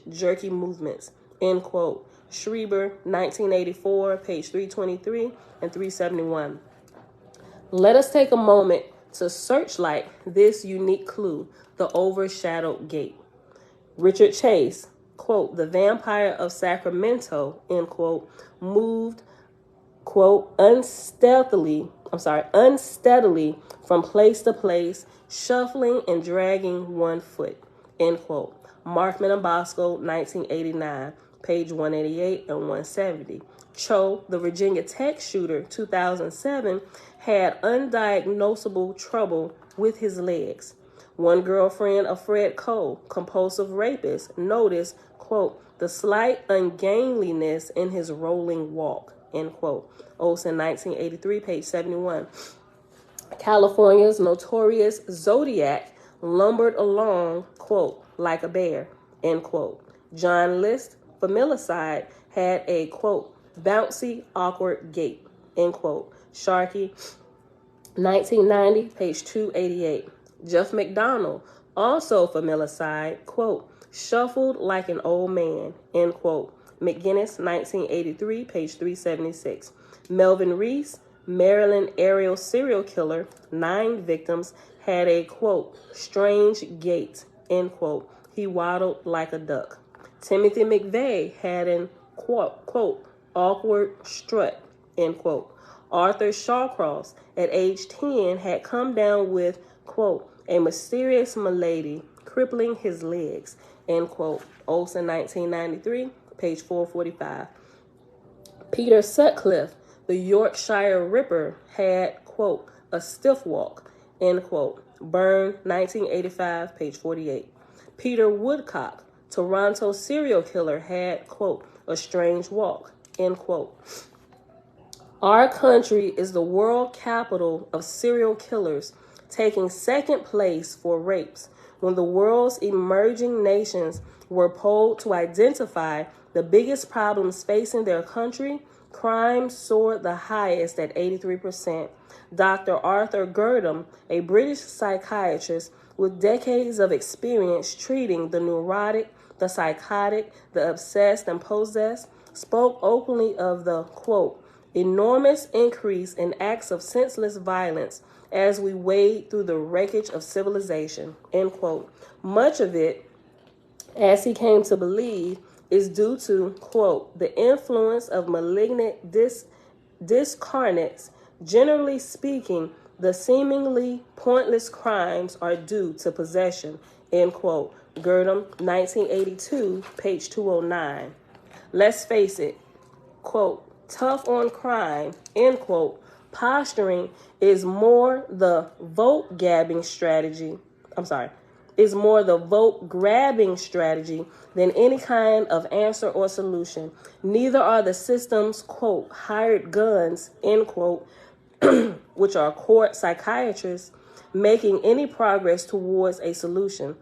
jerky movements, end quote. Schreiber, 1984, page 323 and 371. Let us take a moment to searchlight this unique clue, the overshadowed gate. Richard Chase, quote, the vampire of Sacramento, end quote, moved, quote, unsteadily from place to place, shuffling and dragging one foot, end quote. Markman and Bosco, 1989, page 188 and 170. Cho, the Virginia Tech shooter, 2007, had undiagnosable trouble with his legs. One girlfriend of Fred Cole, compulsive rapist, noticed, quote, the slight ungainliness in his rolling walk, end quote. Olson, 1983, page 71. California's notorious Zodiac lumbered along, quote, like a bear, end quote. John List, familicide, had a, quote, bouncy, awkward gait, end quote. Sharkey, 1990, page 288. Jeff McDonald, also familicide, quote, shuffled like an old man, end quote. McGinnis, 1983, page 376. Melvin Reese, Maryland aerial serial killer, 9 victims, had a, quote, strange gait, end quote. He waddled like a duck. Timothy McVeigh had an, quote, awkward strut, end quote. Arthur Shawcross, at age 10, had come down with, quote, a mysterious malady crippling his legs, end quote. Olson, 1993, page 445. Peter Sutcliffe, the Yorkshire Ripper, had, quote, a stiff walk, end quote. Byrne, 1985, page 48. Peter Woodcock, Toronto serial killer, had, quote, a strange walk, end quote. Our country is the world capital of serial killers, taking second place for rapes. When the world's emerging nations were polled to identify the biggest problems facing their country, crime soared the highest at 83%. Dr. Arthur Gurdam, a British psychiatrist with decades of experience treating the neurotic, the psychotic, the obsessed, and possessed, spoke openly of the, quote, enormous increase in acts of senseless violence as we wade through the wreckage of civilization, end quote. Much of it, as he came to believe, is due to, quote, the influence of malignant discarnates. Generally speaking, the seemingly pointless crimes are due to possession, end quote. Gurdam, 1982, page 209. Let's face it, quote, tough on crime, end quote. Posturing is more the vote grabbing strategy than any kind of answer or solution. Neither are the system's, quote, hired guns, end quote, which are court psychiatrists, making any progress towards a solution.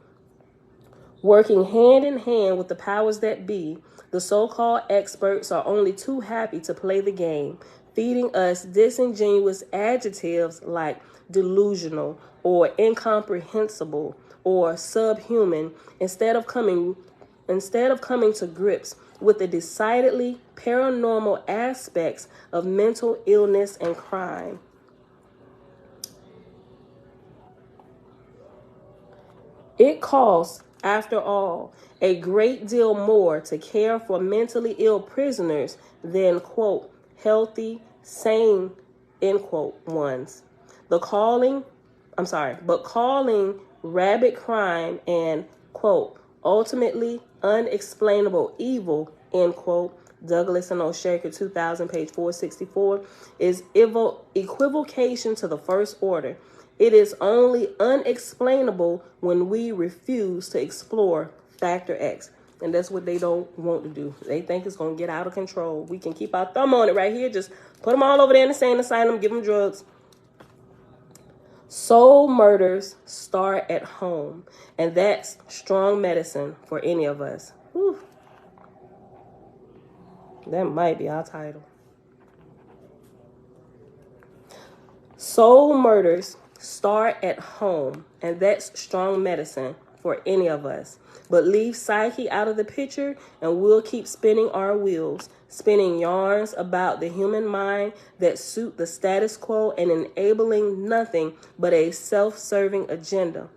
Working hand in hand with the powers that be, the so-called experts are only too happy to play the game, feeding us disingenuous adjectives like delusional or incomprehensible or subhuman instead of coming to grips with the decidedly paranormal aspects of mental illness and crime. It costs, after all, a great deal more to care for mentally ill prisoners than, quote, healthy, sane, end quote, ones. But calling rabid crime and, quote, ultimately unexplainable evil, end quote, Douglas and O'Shaker, 2000, page 464, is equivocation to the first order. It is only unexplainable when we refuse to explore factor X. And that's what they don't want to do. They think it's going to get out of control. We can keep our thumb on it right here. Just put them all over there in the insane asylum, give them drugs. Soul murders start at home. And that's strong medicine for any of us. Whew. That might be our title. Soul murders start at home, and that's strong medicine for any of us. But leave psyche out of the picture, and we'll keep spinning our wheels, spinning yarns about the human mind that suit the status quo and enabling nothing but a self-serving agenda.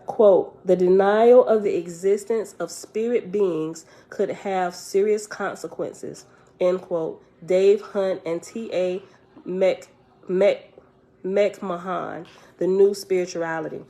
Quote, the denial of the existence of spirit beings could have serious consequences, end quote. Dave Hunt and T.A. McMahon, The New Spirituality.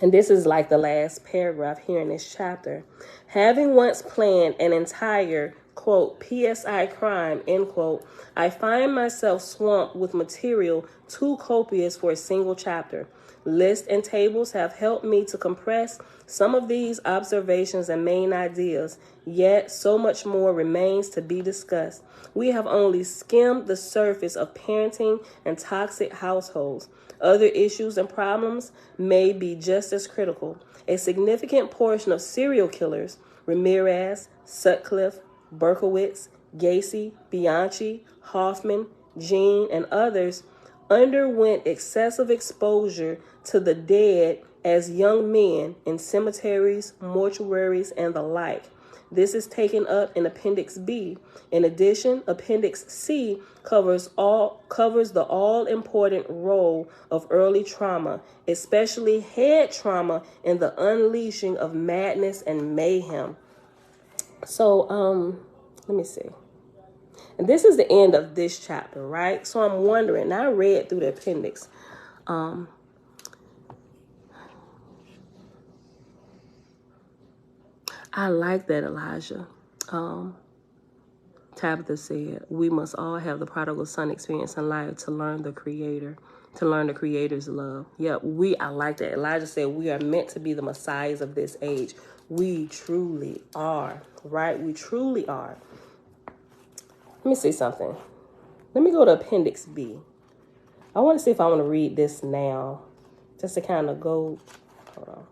And this is like the last paragraph here in this chapter. Having once planned an entire, quote, PSI crime, end quote, I find myself swamped with material too copious for a single chapter. Lists and tables have helped me to compress some of these observations and main ideas, yet so much more remains to be discussed. We have only skimmed the surface of parenting and toxic households. Other issues and problems may be just as critical. A significant portion of serial killers, Ramirez, Sutcliffe, Berkowitz, Gacy, Bianchi, Hoffman, Jean, and others, underwent excessive exposure to the dead as young men in cemeteries, mortuaries, and the like. This is taken up in Appendix B. In addition, Appendix C covers the all-important role of early trauma, especially head trauma, in the unleashing of madness and mayhem. So, let me see. And this is the end of this chapter, right? So I'm wondering, now I read through the appendix. I like that, Elijah. Tabitha said, we must all have the prodigal son experience in life to learn the Creator's love. Yeah, I like that. Elijah said, we are meant to be the messiahs of this age. We truly are, right? We truly are. Let me see something. Let me go to Appendix B. I want to see if I want to read this now, just to kind of go. Hold on.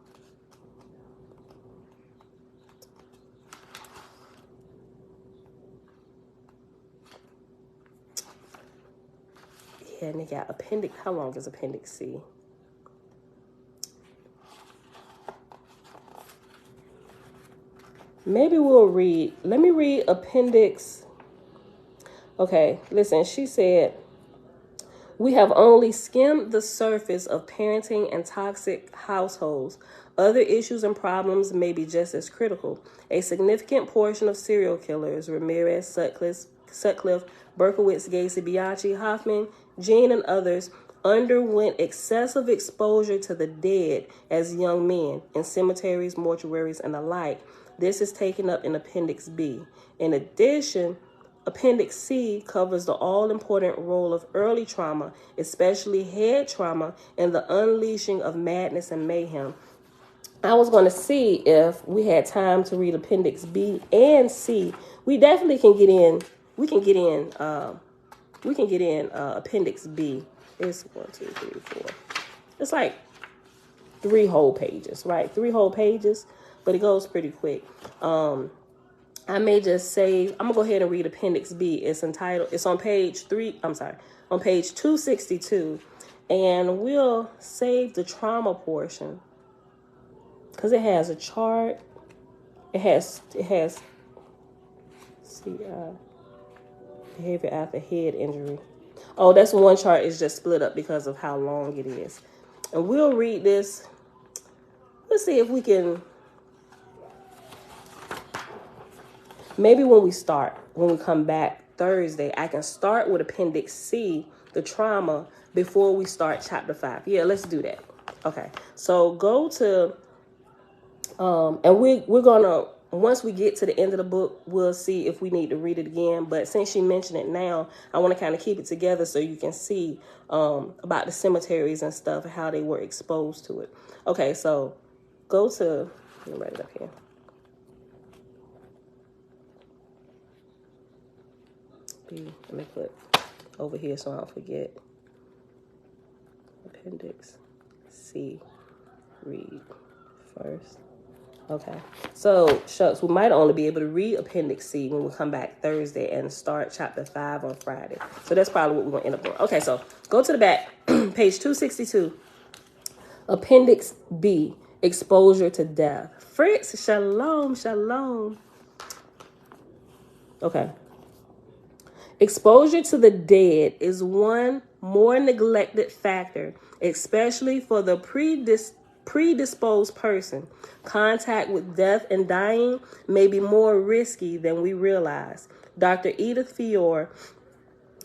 Yeah, and they got appendix. How long is Appendix C? Maybe we'll read. Let me read Appendix. Okay, listen, she said, we have only skimmed the surface of parenting and toxic households. Other issues and problems may be just as critical. A significant portion of serial killers, Ramirez, Sutcliffe, Berkowitz, Gacy, Bianchi, Hoffman, Jean, and others, underwent excessive exposure to the dead as young men in cemeteries, mortuaries, and the like. This is taken up in Appendix B. In addition, Appendix C covers the all-important role of early trauma, especially head trauma, in the unleashing of madness and mayhem. I was going to see if we had time to read Appendix B and C. We definitely can get in. We can get in Appendix B. It's 1, 2, 3, 4. It's like 3 whole pages, right? 3 whole pages, but it goes pretty quick. I may just say, I'm gonna go ahead and read Appendix B. It's on page 262, and we'll save the trauma portion because it has a chart. It has behavior after head injury. Oh, that's one chart is just split up because of how long it is. And we'll read this. Let's see if we can. Maybe when we come back Thursday, I can start with Appendix C, the trauma, before we start Chapter 5. Yeah, let's do that. Okay, so go to, and we're going to, once we get to the end of the book, we'll see if we need to read it again. But since she mentioned it now, I want to kind of keep it together so you can see about the cemeteries and stuff and how they were exposed to it. Okay, so go to, let me write it up here. Let me put over here so I don't forget. Appendix C. Read first. Okay. So, shucks, we might only be able to read Appendix C when we come back Thursday and start Chapter 5 on Friday. So that's probably what we're going to end up doing. Okay, so go to the back. Page 262. Appendix B. Exposure to death. Fritz, shalom, shalom. Okay. Exposure to the dead is one more neglected factor, especially for the predisposed person. Contact with death and dying may be more risky than we realize. Dr. Edith Fiore,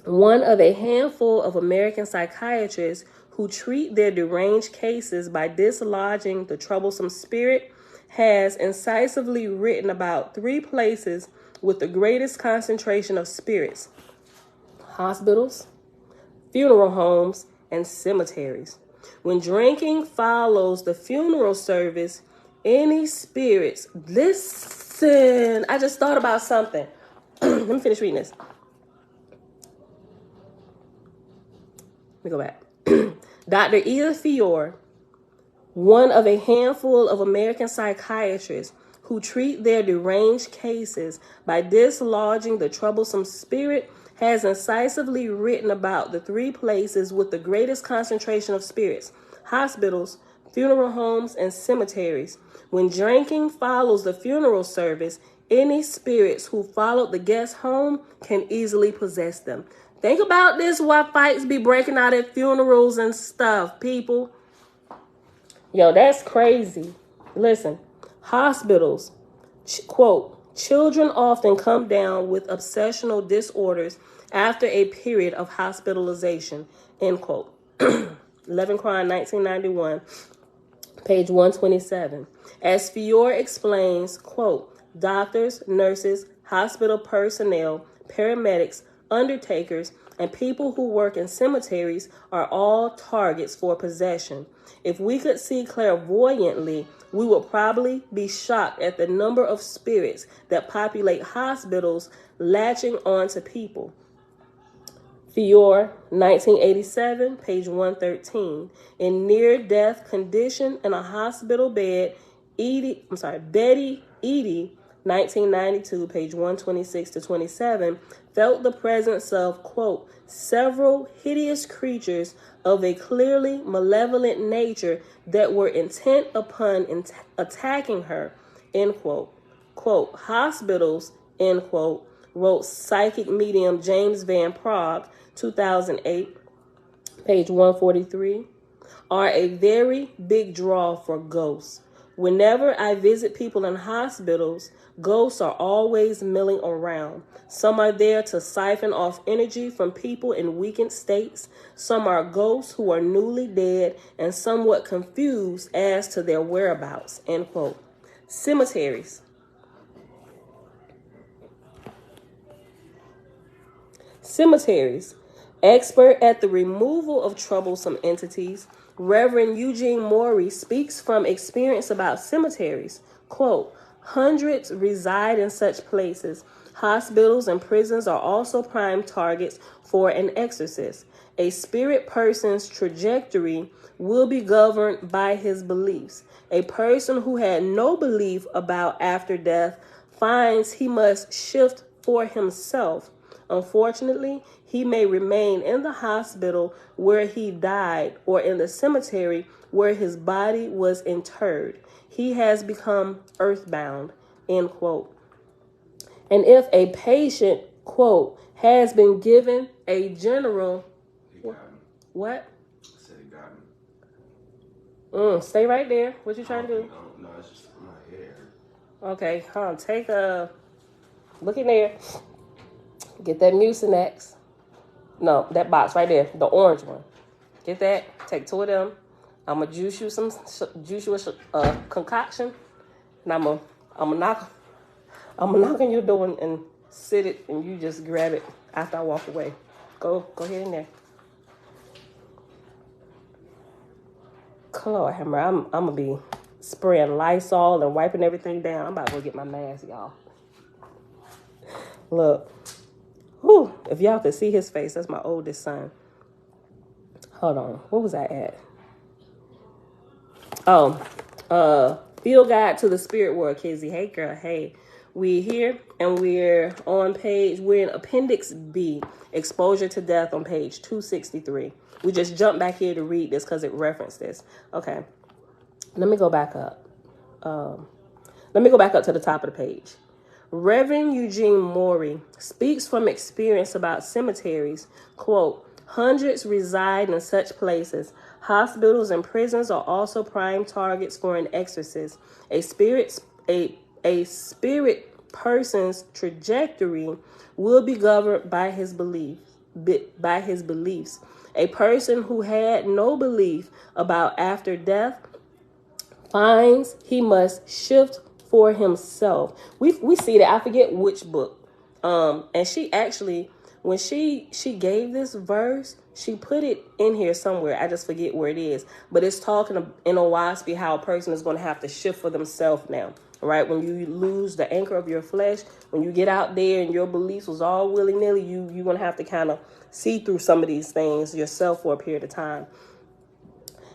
one of a handful of American psychiatrists who treat their deranged cases by dislodging the troublesome spirit, has incisively written about 3 places with the greatest concentration of spirits: hospitals, funeral homes, and cemeteries. When drinking follows the funeral service, any spirits, listen, I just thought about something. Let me finish reading this. Let me go back. Dr. Edith Fiore, one of a handful of American psychiatrists who treat their deranged cases by dislodging the troublesome spirit, has incisively written about the 3 places with the greatest concentration of spirits: hospitals, funeral homes, and cemeteries. When drinking follows the funeral service, Any spirits who followed the guests home can easily possess them. Think about this, why fights be breaking out at funerals and stuff, people. Yo, that's crazy. Listen, hospitals, quote, children often come down with obsessional disorders after a period of hospitalization, end quote. Levenkron, 1991, page 127. As Fior explains, quote, doctors, nurses, hospital personnel, paramedics, undertakers, and people who work in cemeteries are all targets for possession. If we could see clairvoyantly, we would probably be shocked at the number of spirits that populate hospitals latching on to people. Fior, 1987, page 113. In near-death condition in a hospital bed, Betty Eady, 1992, page 126 to 27, felt the presence of, quote, several hideous creatures of a clearly malevolent nature that were intent upon attacking her, end quote. Quote, hospitals, end quote, wrote psychic medium James Van Praagh, 2008, page 143, are a very big draw for ghosts. Whenever I visit people in hospitals, ghosts are always milling around. Some are there to siphon off energy from people in weakened states. Some are ghosts who are newly dead and somewhat confused as to their whereabouts, end quote. Cemeteries. Expert at the removal of troublesome entities, Reverend Eugene Morey speaks from experience about cemeteries. Quote, hundreds reside in such places. Hospitals and prisons are also prime targets for an exorcist. A spirit person's trajectory will be governed by his beliefs. A person who had no belief about after death finds he must shift for himself. Unfortunately, he may remain in the hospital where he died or in the cemetery where his body was interred. He has become earthbound, end quote. And if a patient, quote, has been given a general... What? I said he got me. Stay right there. What you trying to do? No, it's just my hair. Okay, take a... Look in there. Get that Mucinex. No, that box right there, the orange one. Get that. Take 2 of them. I'm gonna juice you a concoction, and I'm gonna knock on your door and sit it, and you just grab it after I walk away. Go ahead in there. Lord hammer, I'm gonna be spraying Lysol and wiping everything down. I'm about to go get my mask, y'all. Look. Whew, if y'all could see his face, that's my oldest son. Hold on, what was I at? Field Guide to the Spirit World, Kizzy. Hey, girl, hey. We're here, and we're in Appendix B, Exposure to Death on page 263. We just jumped back here to read this because it referenced this. Okay, let me go back up. Let me go back up to the top of the page. Reverend Eugene Morey speaks from experience about cemeteries. Quote, hundreds reside in such places. Hospitals and prisons are also prime targets for an exorcist. A spirit person's trajectory will be governed by his beliefs. A person who had no belief about after death finds he must shift for himself. We see that. I forget which book. And she actually, when she gave this verse, she put it in here somewhere. I just forget where it is. But it's talking in Owaspy how a person is going to have to shift for themselves now. Right? When you lose the anchor of your flesh, when you get out there and your beliefs was all willy-nilly, you're going to have to kind of see through some of these things yourself for a period of time.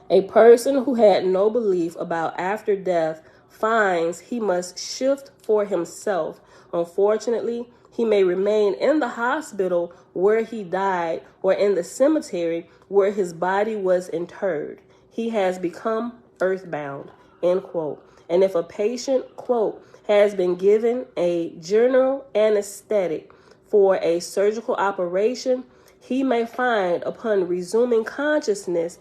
A person who had no belief about after death finds he must shift for himself. Unfortunately, he may remain in the hospital where he died or in the cemetery where his body was interred. He has become earthbound, end quote. And if a patient, quote, has been given a general anesthetic for a surgical operation, he may find upon resuming consciousness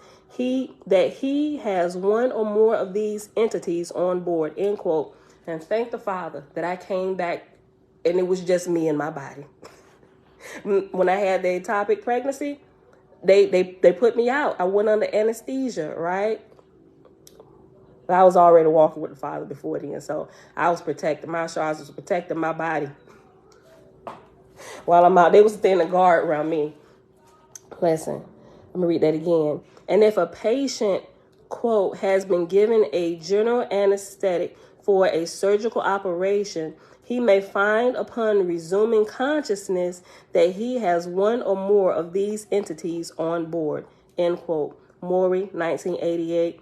that he has one or more of these entities on board, end quote. And thank the Father that I came back and it was just me and my body. When I had the ectopic pregnancy, they put me out. I went under anesthesia, right? But I was already walking with the Father before then, so I was protecting my shards, was protecting my body. While I'm out, they was standing guard around me. Listen, let me read that again. And if a patient, quote, has been given a general anesthetic for a surgical operation, he may find upon resuming consciousness that he has one or more of these entities on board, end quote. Maury, 1988,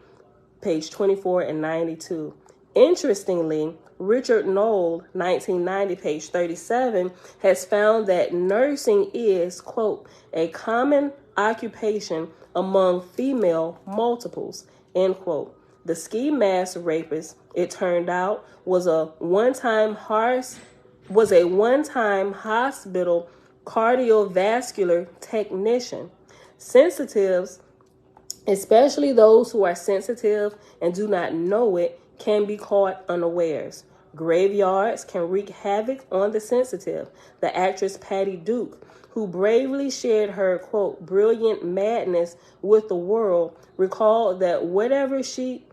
page 24 and 92. Interestingly, Richard Knoll, 1990, page 37, has found that nursing is, quote, a common occupation among female multiples, end quote. The ski mask rapist, it turned out, was a one-time hospital cardiovascular technician. Sensitives, especially those who are sensitive and do not know it, can be caught unawares. Graveyards can wreak havoc on the sensitive. The actress Patty Duke, who bravely shared her, quote, brilliant madness with the world, recalled that whenever she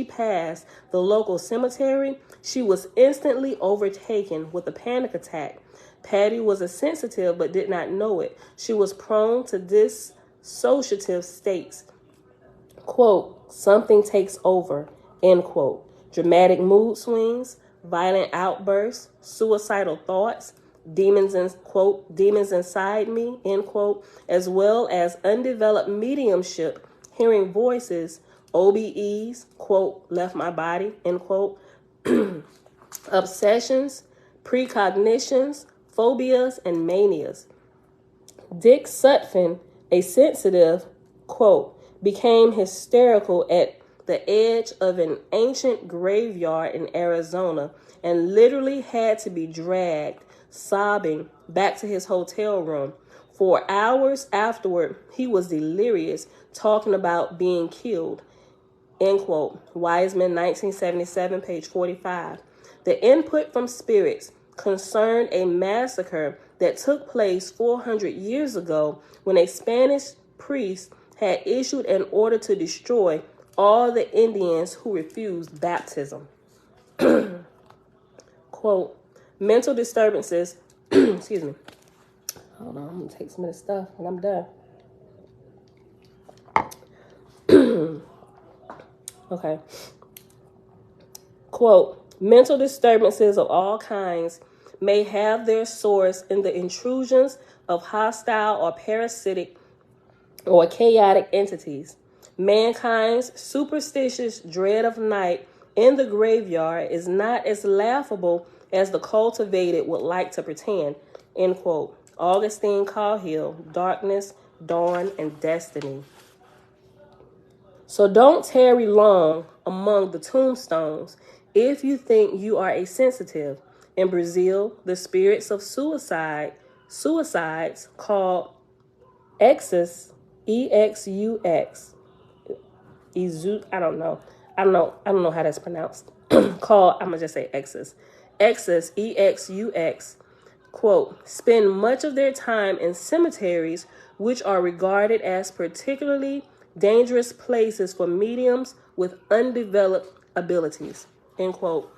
passed the local cemetery, she was instantly overtaken with a panic attack. Patty was a sensitive but did not know it. She was prone to dissociative states. Quote, something takes over, end quote. Dramatic mood swings, violent outbursts, suicidal thoughts, demons inside me, end quote, as well as undeveloped mediumship, hearing voices, OBEs, quote, left my body, end quote, obsessions, precognitions, phobias, and manias. Dick Sutphin, a sensitive, quote, became hysterical at the edge of an ancient graveyard in Arizona and literally had to be dragged, sobbing, back to his hotel room. For hours afterward, he was delirious, talking about being killed, end quote. Wiseman, 1977, page 45. The input from spirits concerned a massacre that took place 400 years ago when a Spanish priest had issued an order to destroy all the Indians who refused baptism. Quote, mental disturbances, excuse me. Hold on, I'm going to take some of this stuff and I'm done. Okay. Quote, mental disturbances of all kinds may have their source in the intrusions of hostile or parasitic or chaotic entities. Mankind's superstitious dread of night in the graveyard is not as laughable as the cultivated would like to pretend, end quote. Augustine Cahill, Darkness, Dawn, and Destiny. So don't tarry long among the tombstones if you think you are a sensitive. In Brazil, the spirits of suicides called Exus, E-X-U-X, I don't know how that's pronounced. I'm gonna just say Exus, E-X-U-X, quote, spend much of their time in cemeteries which are regarded as particularly dangerous places for mediums with undeveloped abilities, end quote.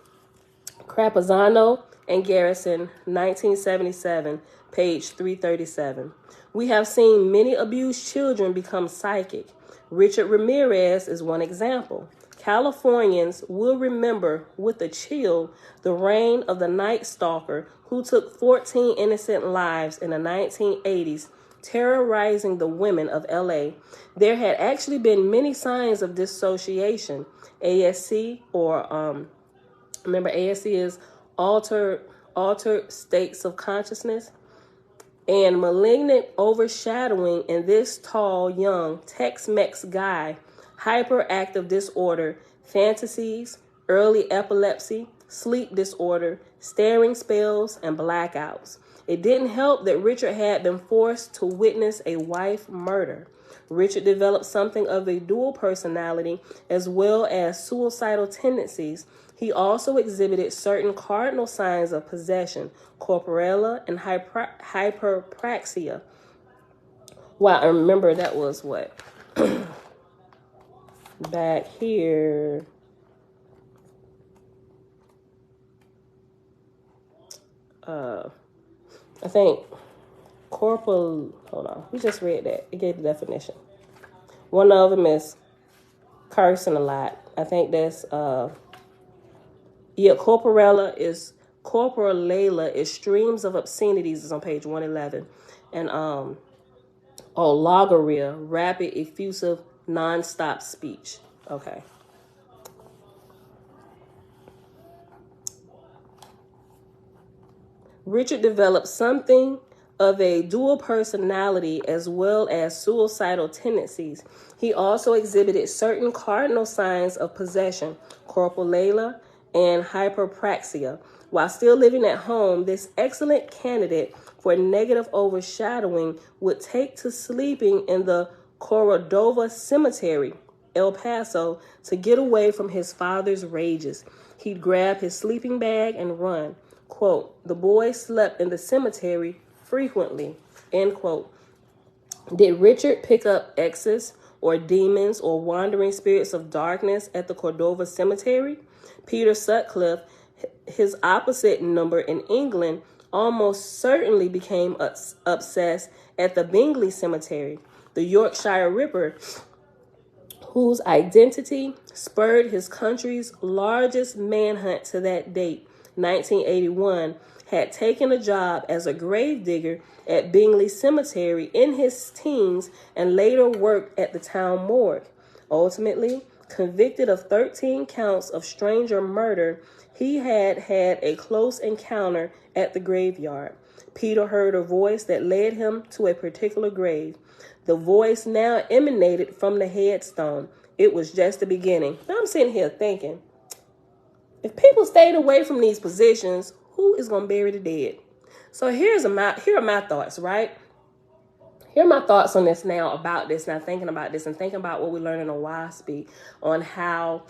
Crapazano and Garrison, 1977, page 337. We have seen many abused children become psychic. Richard Ramirez is one example. Californians will remember with a chill the reign of the Night Stalker who took 14 innocent lives in the 1980s, terrorizing the women of LA. There had actually been many signs of dissociation. ASC, or remember ASC is altered states of consciousness, and malignant overshadowing in this tall, young Tex-Mex guy, hyperactive disorder fantasies, early epilepsy, sleep disorder, staring spells, and blackouts. It didn't help that Richard had been forced to witness a wife murder. Richard developed something of a dual personality as well as suicidal tendencies. He also exhibited certain cardinal signs of possession, corporella, and hyperpraxia. Wow, I remember that was what? Back here. I think hold on, we just read that. It gave the definition. One of them is cursing a lot. I think that's, corporella is streams of obscenities, is on page 111. And, logorrhea, rapid, effusive, non-stop speech. Okay. Richard developed something of a dual personality as well as suicidal tendencies. He also exhibited certain cardinal signs of possession, corporella, and hyperpraxia. While still living at home, this excellent candidate for negative overshadowing would take to sleeping in the Cordova Cemetery, El Paso, to get away from his father's rages. He'd grab his sleeping bag and run. Quote, the boy slept in the cemetery frequently, end quote. Did Richard pick up exes or demons or wandering spirits of darkness at the Cordova Cemetery? Peter Sutcliffe, his opposite number in England, almost certainly became obsessed at the Bingley Cemetery. The Yorkshire Ripper, whose identity spurred his country's largest manhunt to that date, 1981, had taken a job as a gravedigger at Bingley Cemetery in his teens and later worked at the town morgue. Ultimately, convicted of 13 counts of stranger murder, he had had a close encounter at the graveyard. Peter heard a voice that led him to a particular grave. The voice now emanated from the headstone. It was just the beginning. Now I'm sitting here thinking, if people stayed away from these positions, who is going to bury the dead? So here are my thoughts, right? Here are my thoughts on this now, about this, now thinking about this and thinking about what we learned in WASP on how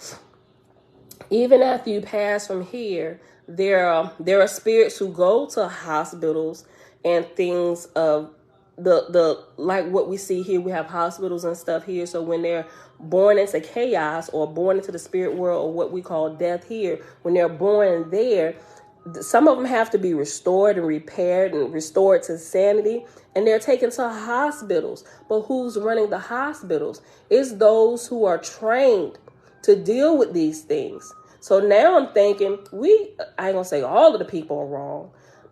even after you pass from here, there are spirits who go to hospitals and things of the like what we see here. We have hospitals and stuff here. So when they're born into chaos or born into the spirit world, or what we call death here, when they're born there, some of them have to be restored and repaired and restored to sanity, and they're taken to hospitals. But who's running the hospitals? It's those who are trained to deal with these things. So now I'm thinking, I ain't gonna say all of the people are wrong,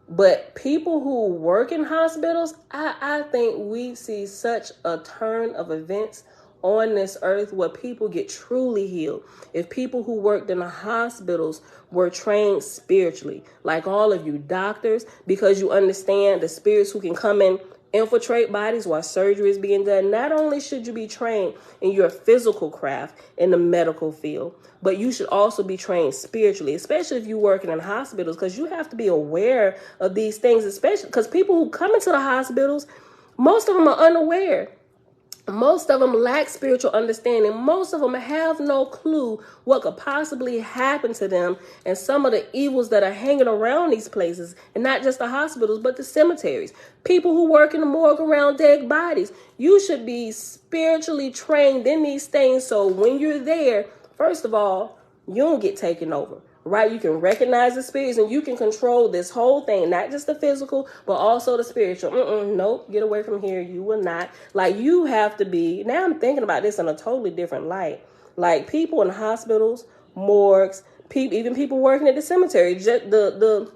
but people who work in hospitals, I think we see such a turn of events on this earth where people get truly healed. If people who worked in the hospitals were trained spiritually, like all of you doctors, because you understand the spirits who can come in, infiltrate bodies while surgery is being done. Not only should you be trained in your physical craft in the medical field, but you should also be trained spiritually, especially if you're working in hospitals, because you have to be aware of these things, especially because people who come into the hospitals, most of them are unaware. Most of them lack spiritual understanding. Most of them have no clue what could possibly happen to them and some of the evils that are hanging around these places, and not just the hospitals, but the cemeteries. People who work in the morgue around dead bodies. You should be spiritually trained in these things, so when you're there, first of all, you don't get taken over. Right? You can recognize the spirits and you can control this whole thing, not just the physical, but also the spiritual. Nope, get away from here. You will not. Like, you have to be. Now I'm thinking about this in a totally different light. Like, people in hospitals, morgues, even people working at the cemetery, just the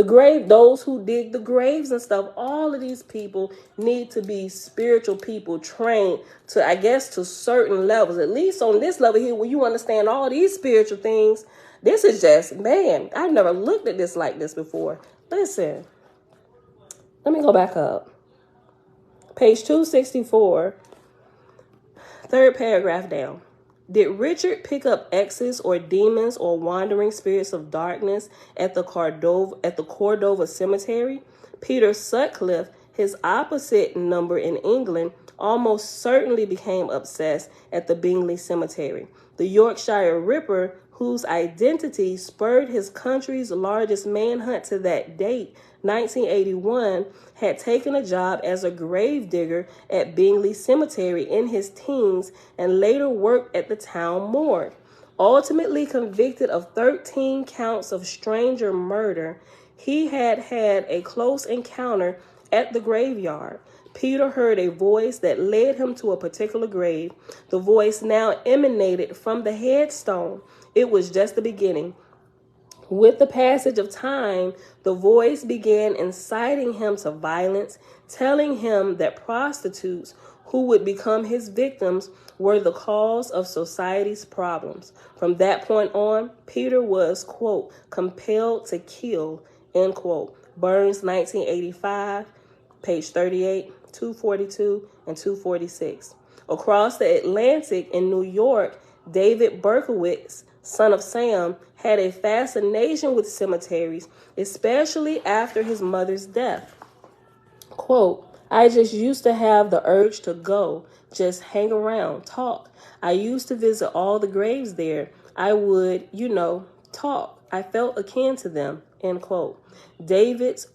grave, those who dig the graves and stuff, all of these people need to be spiritual people trained to, I guess, to certain levels, at least on this level here where you understand all these spiritual things. This is just, man, I've never looked at this like this before. Listen, let me go back up. Page 264, third paragraph down. Did Richard pick up exes or demons or wandering spirits of darkness at the Cordova Cemetery? Peter Sutcliffe, his opposite number in England, almost certainly became obsessed at the Bingley Cemetery. The Yorkshire Ripper, whose identity spurred his country's largest manhunt to that date, 1981, had taken a job as a gravedigger at Bingley Cemetery in his teens and later worked at the town morgue. Ultimately convicted of 13 counts of stranger murder, he had a close encounter at the graveyard. Peter heard a voice that led him to a particular grave. The voice now emanated from the headstone. It was just the beginning. With the passage of time, the voice began inciting him to violence, telling him that prostitutes who would become his victims were the cause of society's problems. From that point on, Peter was, quote, compelled to kill, end quote. Burns, 1985, page 38, 242, and 246. Across the Atlantic in New York, David Berkowitz, son of Sam, had a fascination with cemeteries, especially after his mother's death. Quote, I just used to have the urge to go, just hang around, talk. I used to visit all the graves there. I would, talk. I felt akin to them, end quote. David's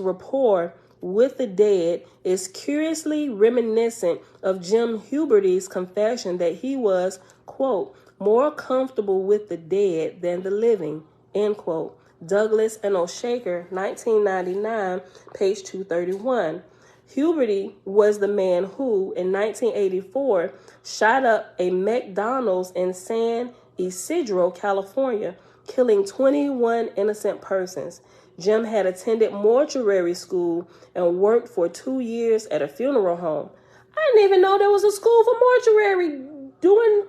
rapport with the dead is curiously reminiscent of Jim Huberty's confession that he was, quote, more comfortable with the dead than the living, end quote. Douglas and O'Shaker, 1999, page 231. Huberty was the man who, in 1984, shot up a McDonald's in San Isidro, California, killing 21 innocent persons. Jim had attended mortuary school and worked for 2 years at a funeral home. I didn't even know there was a school for mortuary. Doing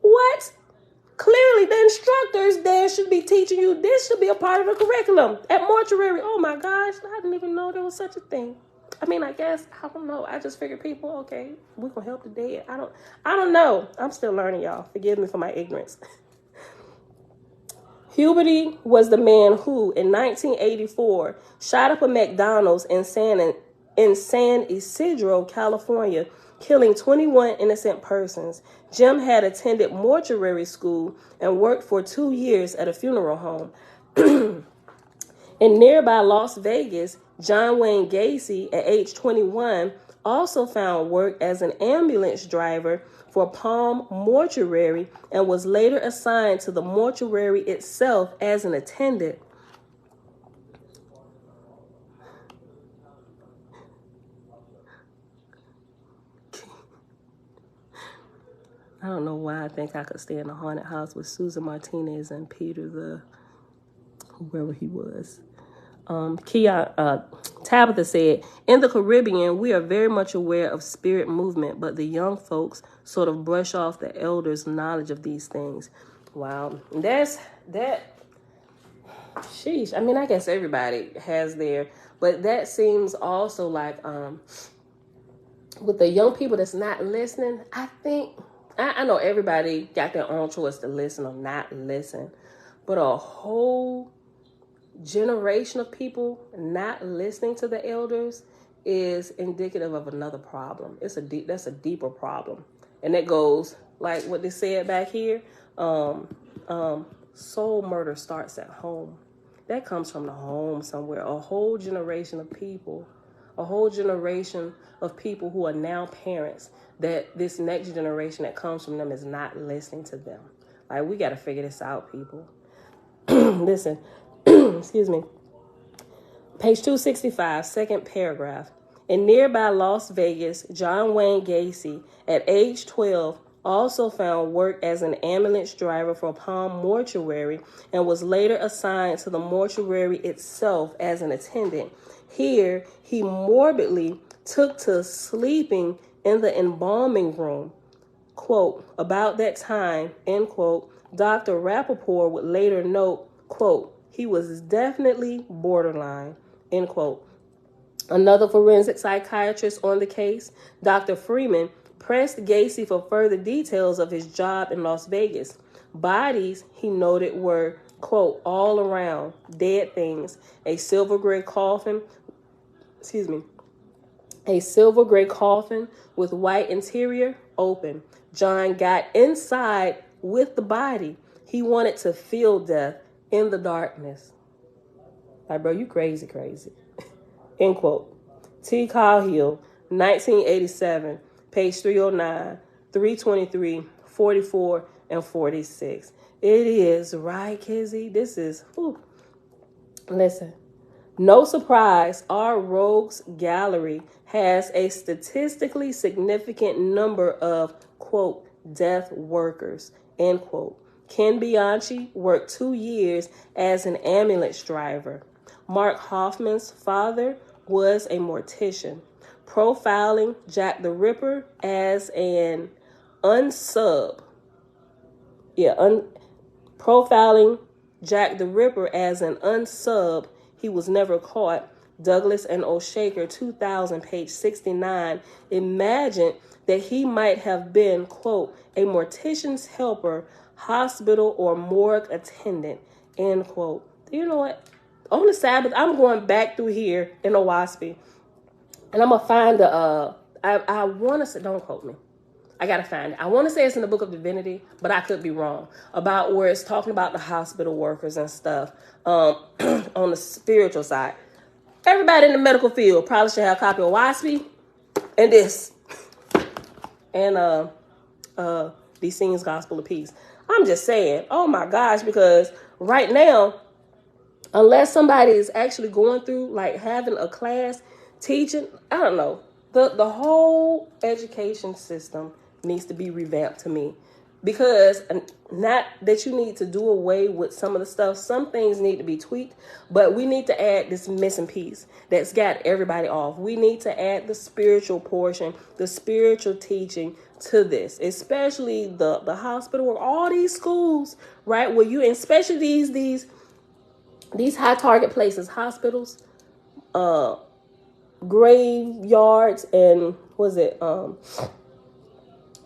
what? Clearly, the instructors there should be teaching you. This should be a part of the curriculum at mortuary. Oh my gosh, I didn't even know there was such a thing. I mean, I don't know. I just figured people, okay, we can help the dead. I don't know. I'm still learning, y'all. Forgive me for my ignorance. Huberty was the man who, in 1984, shot up a McDonald's in San Isidro, California, killing 21 innocent persons. Jim had attended mortuary school and worked for 2 years at a funeral home. In nearby Las Vegas, John Wayne Gacy, at age 21, also found work as an ambulance driver for Palm Mortuary and was later assigned to the mortuary itself as an attendant. I don't know why I think I could stay in a haunted house with Susan Martinez and Peter whoever he was. Tabitha said, in the Caribbean, we are very much aware of spirit movement, but the young folks sort of brush off the elders' knowledge of these things. Wow. Sheesh. I mean, I guess everybody has but that seems also like, with the young people that's not listening, I think, I know everybody got their own choice to listen or not listen, but a whole generation of people not listening to the elders is indicative of another problem. That's a deeper problem, and it goes like what they said back here. Soul murder starts at home. That comes from the home somewhere. A whole generation of people who are now parents, that this next generation that comes from them is not listening to them. Like, we got to figure this out, people. Listen. Excuse me. Page 265, second paragraph. In nearby Las Vegas, John Wayne Gacy, at age 12, also found work as an ambulance driver for Palm Mortuary and was later assigned to the mortuary itself as an attendant. Here, he morbidly took to sleeping in the embalming room. Quote, about that time, end quote, Dr. Rappaport would later note, quote, he was definitely borderline, end quote. Another forensic psychiatrist on the case, Dr. Freeman, pressed Gacy for further details of his job in Las Vegas. Bodies, he noted, were, quote, all around, dead things, a silver gray coffin with white interior, open. John got inside with the body. He wanted to feel death in the darkness. Like, bro, you crazy. End quote. T. Cahill, 1987, page 309, 323, 44, and 46. It is, right, Kizzy? This is, whew. Listen. No surprise, our rogues gallery has a statistically significant number of, quote, death workers, end quote. Ken Bianchi worked 2 years as an ambulance driver. Mark Hoffman's father was a mortician. Profiling Jack the Ripper as an unsub. Profiling Jack the Ripper as an unsub. He was never caught. Douglas and O'Shaker, 2000, page 69, imagined that he might have been, quote, a mortician's helper, hospital or morgue attendant, end quote. You know what? On the Sabbath, I'm going back through here in Owaspy, and I'm going to find I want to say, don't quote me. I got to find it. I want to say it's in the Book of Divinity, but I could be wrong, about where it's talking about the hospital workers and stuff on the spiritual side. Everybody in the medical field probably should have a copy of Owaspy and this. And Deacon's Gospel of Peace. I'm just saying, oh my gosh, because right now, unless somebody is actually going through, like having a class, teaching, I don't know, the whole education system needs to be revamped to me. Because not that you need to do away with some of the stuff. Some things need to be tweaked, but we need to add this missing piece that's got everybody off. We need to add the spiritual portion, the spiritual teaching to this, especially the hospital or all these schools, right? Where you, especially these high target places, hospitals, graveyards, and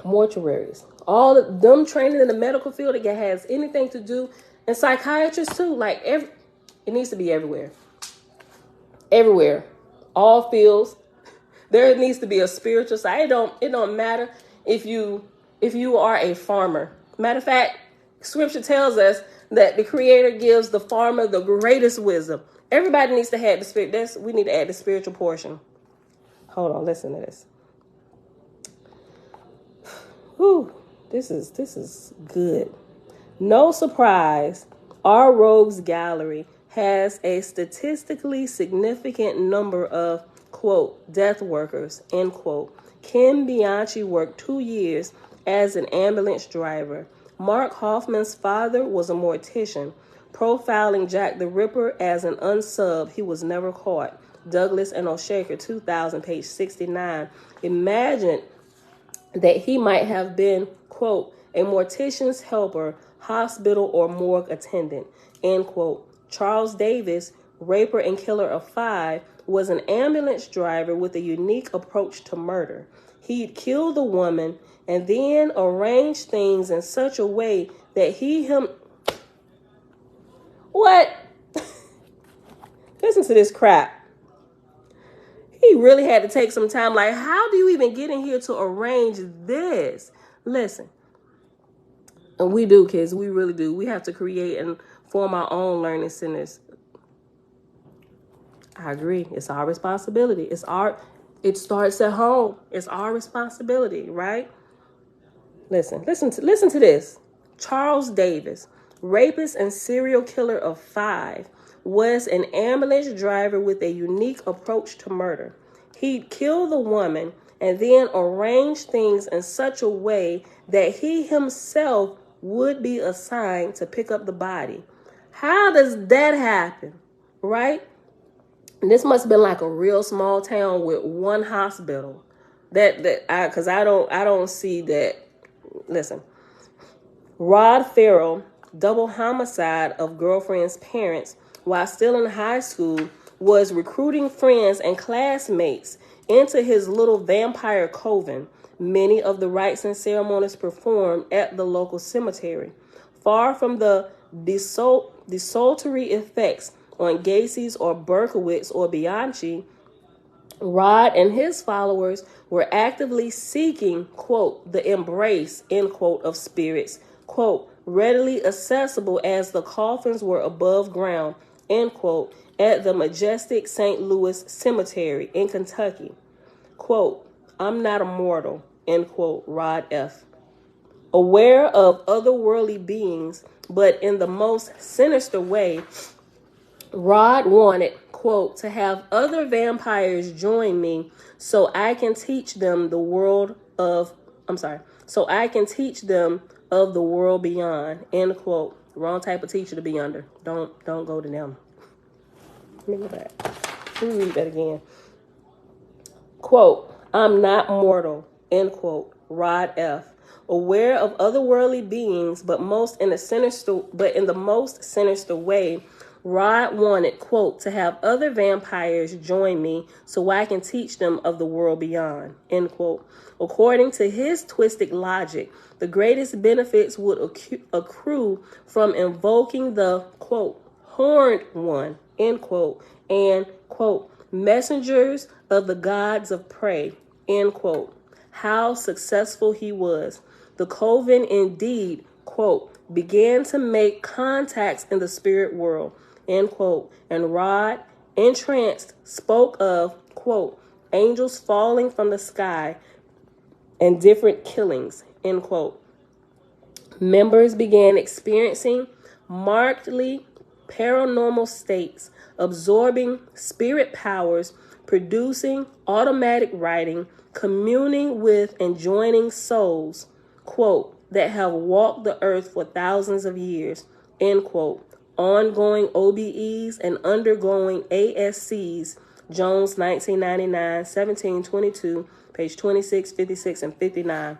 mortuaries. All of them training in the medical field that has anything to do, and psychiatrists too. Like it needs to be everywhere. Everywhere, all fields. There needs to be a spiritual side. It don't matter if you are a farmer. Matter of fact, Scripture tells us that the Creator gives the farmer the greatest wisdom. Everybody needs to have the spirit. We need to add the spiritual portion. Hold on, listen to this. Whew. This is good. No surprise, our rogues gallery has a statistically significant number of, quote, death workers, end quote. Ken Bianchi worked 2 years as an ambulance driver. Mark Hoffman's father was a mortician. Profiling Jack the Ripper as an unsub, he was never caught. Douglas and O'Shaker, 2000, page 69. Imagine that he might have been, quote, a mortician's helper, hospital or morgue attendant, end quote. Charles Davis, raper and killer of 5, was an ambulance driver with a unique approach to murder. He'd kill the woman and then arrange things in such a way that What? Listen to this crap. He really had to take some time. Like, how do you even get in here to arrange this? Listen. And we do, kids. We really do. We have to create and form our own learning centers. I agree. It's our responsibility. It starts at home. It's our responsibility, right? Listen to this. Charles Davis, rapist and serial killer of 5, was an ambulance driver with a unique approach to murder. He'd kill the woman and then arrange things in such a way that he himself would be assigned to pick up the body. How does that happen, right? And this must have been like a real small town with one hospital. Because I don't see that. Listen, Rod Farrell, double homicide of girlfriend's parents while still in high school, was recruiting friends and classmates into his little vampire coven. many of the rites and ceremonies performed at the local cemetery. Far from the desultory effects on Gacy's or Berkowitz or Bianchi, Rod and his followers were actively seeking, quote, the embrace, end quote, of spirits, quote, readily accessible as the coffins were above ground, end quote, at the majestic St. Louis Cemetery in Kentucky. Quote, I'm not immortal, end quote, Rod F. Aware of otherworldly beings, but in the most sinister way, Rod wanted, quote, to have other vampires join me so I can teach them the world of, so I can teach them of the world beyond, end quote. Wrong type of teacher to be under. Don't go to them. Let me go back. Let me read that again. Quote, I'm not mortal, end quote, Rod F. Aware of otherworldly beings, but in the most sinister way, Rod wanted, quote, to have other vampires join me so I can teach them of the world beyond, end quote. According to his twisted logic, the greatest benefits would accrue from invoking the, quote, horned one, end quote, and, quote, messengers of the gods of prey, end quote. How successful he was. The coven indeed, quote, began to make contacts in the spirit world, end quote. And Rod, entranced, spoke of, quote, angels falling from the sky and different killings, end quote. Members began experiencing markedly paranormal states, absorbing spirit powers, producing automatic writing, communing with and joining souls, quote, that have walked the earth for thousands of years, end quote. Ongoing OBEs and undergoing ASCs, Jones, 1999, 1722, page 26, 56, and 59.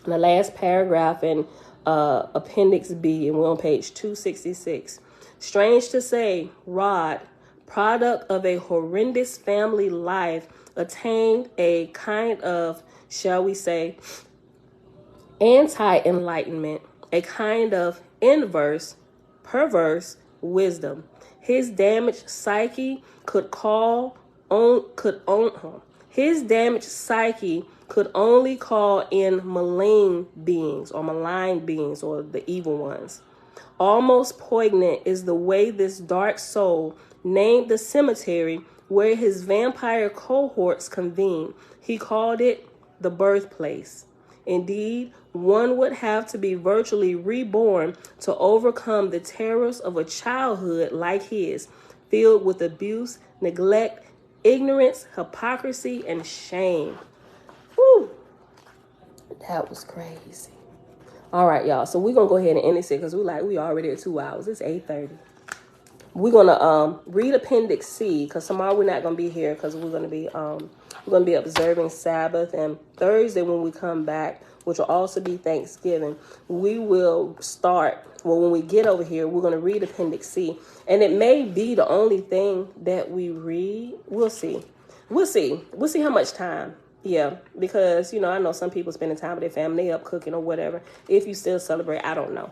And the last paragraph in Appendix B, and we're on page 266. Strange to say, Rod, product of a horrendous family life, attained a kind of, shall we say, anti-enlightenment, a kind of perverse wisdom. His damaged psyche could only call in malign beings or the evil ones. Almost poignant is the way this dark soul named the cemetery where his vampire cohorts convened. He called it the birthplace. Indeed, one would have to be virtually reborn to overcome the terrors of a childhood like his, filled with abuse, neglect, ignorance, hypocrisy, and shame. Whew. That was crazy. All right, y'all. So we're gonna go ahead and end this because we already at 2 hours. It's 8:30. We're gonna read Appendix C because tomorrow we're not gonna be here because we're gonna be observing Sabbath, and Thursday when we come back, which will also be Thanksgiving, we will start. Well, when we get over here, we're gonna read Appendix C, and it may be the only thing that we read. We'll see. We'll see how much time. Yeah, because, I know some people spending time with their family, up cooking or whatever. If you still celebrate, I don't know.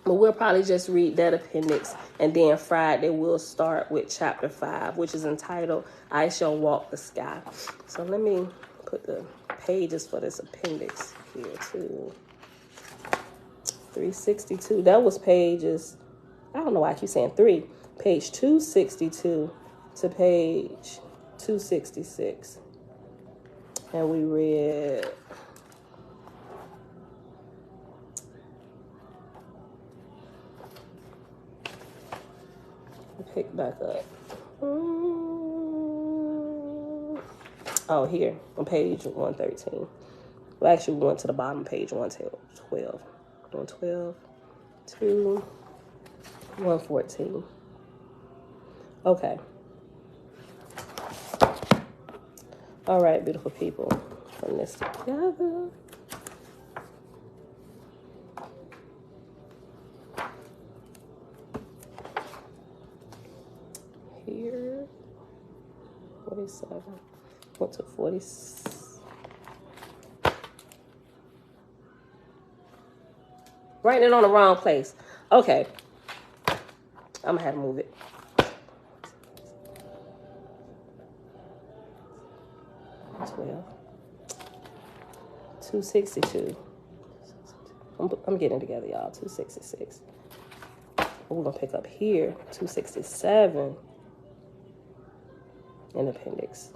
But we'll probably just read that appendix. And then Friday, we'll start with chapter 5, which is entitled, I Shall Walk the Sky. So let me put the pages for this appendix here too. 362. That was pages, I don't know why I keep saying 3. Page 262 to page 266. And we read pick back up. Oh, here on page 113. Well, actually, we went to the bottom of page 112. 112 to 114. Okay. All right, beautiful people. Putting this together. Here. 47. Went to 40. Writing it on the wrong place. Okay. I'm going to have to move it. Well, 262. I'm getting it together, y'all. 266. We're going to pick up here. 267. In appendix.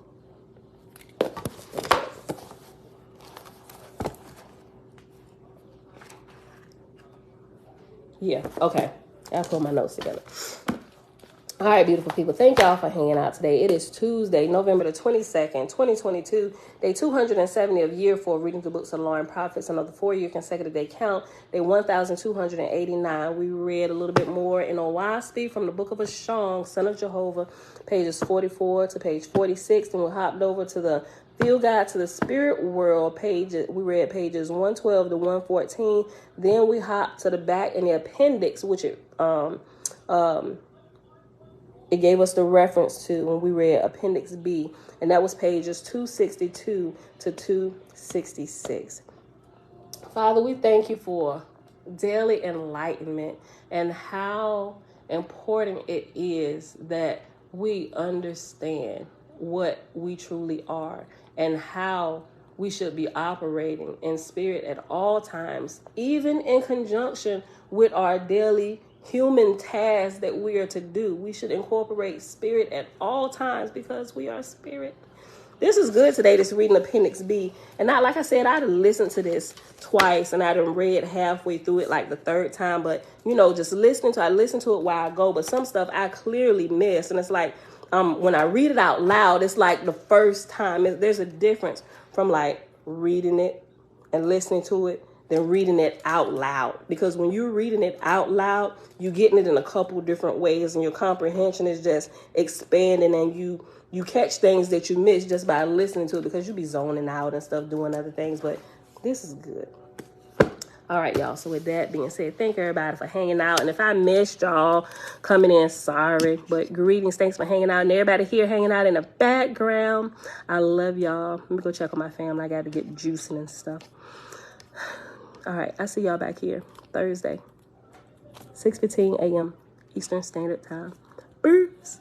Yeah, okay. I'll put my notes together. All right, beautiful people. Thank y'all for hanging out today. It is Tuesday, November the 22nd, 2022, day 270 of year 4, reading the books of the Law and Prophets, another 4-year consecutive day count, day 1289. We read a little bit more in Owaspy from the book of Ashong, Son of Jehovah, pages 44 to page 46. Then we hopped over to the Field Guide to the Spirit World pages. We read pages 112 to 114. Then we hopped to the back in the appendix, which it gave us the reference to when we read Appendix B, and that was pages 262 to 266. Father, we thank you for daily enlightenment and how important it is that we understand what we truly are and how we should be operating in spirit at all times, even in conjunction with our daily human tasks that we are to do. We should incorporate spirit at all times because we are spirit. This is good today, this reading Appendix B. And like I said, I'd listened to this twice and I'd read halfway through it like the third time. But, just I listen to it while I go. But some stuff I clearly miss. And it's like when I read it out loud, it's like the first time. There's a difference from like reading it and listening to it than reading it out loud. Because when you're reading it out loud, you're getting it in a couple different ways and your comprehension is just expanding, and you catch things that you miss just by listening to it because you be zoning out and stuff, doing other things. But this is good. All right, y'all. So with that being said, thank everybody for hanging out. And if I missed y'all coming in, sorry. But greetings. Thanks for hanging out. And everybody here hanging out in the background. I love y'all. Let me go check on my family. I got to get juicing and stuff. All right, I see y'all back here Thursday, 6:15 a.m. Eastern Standard Time. Peace.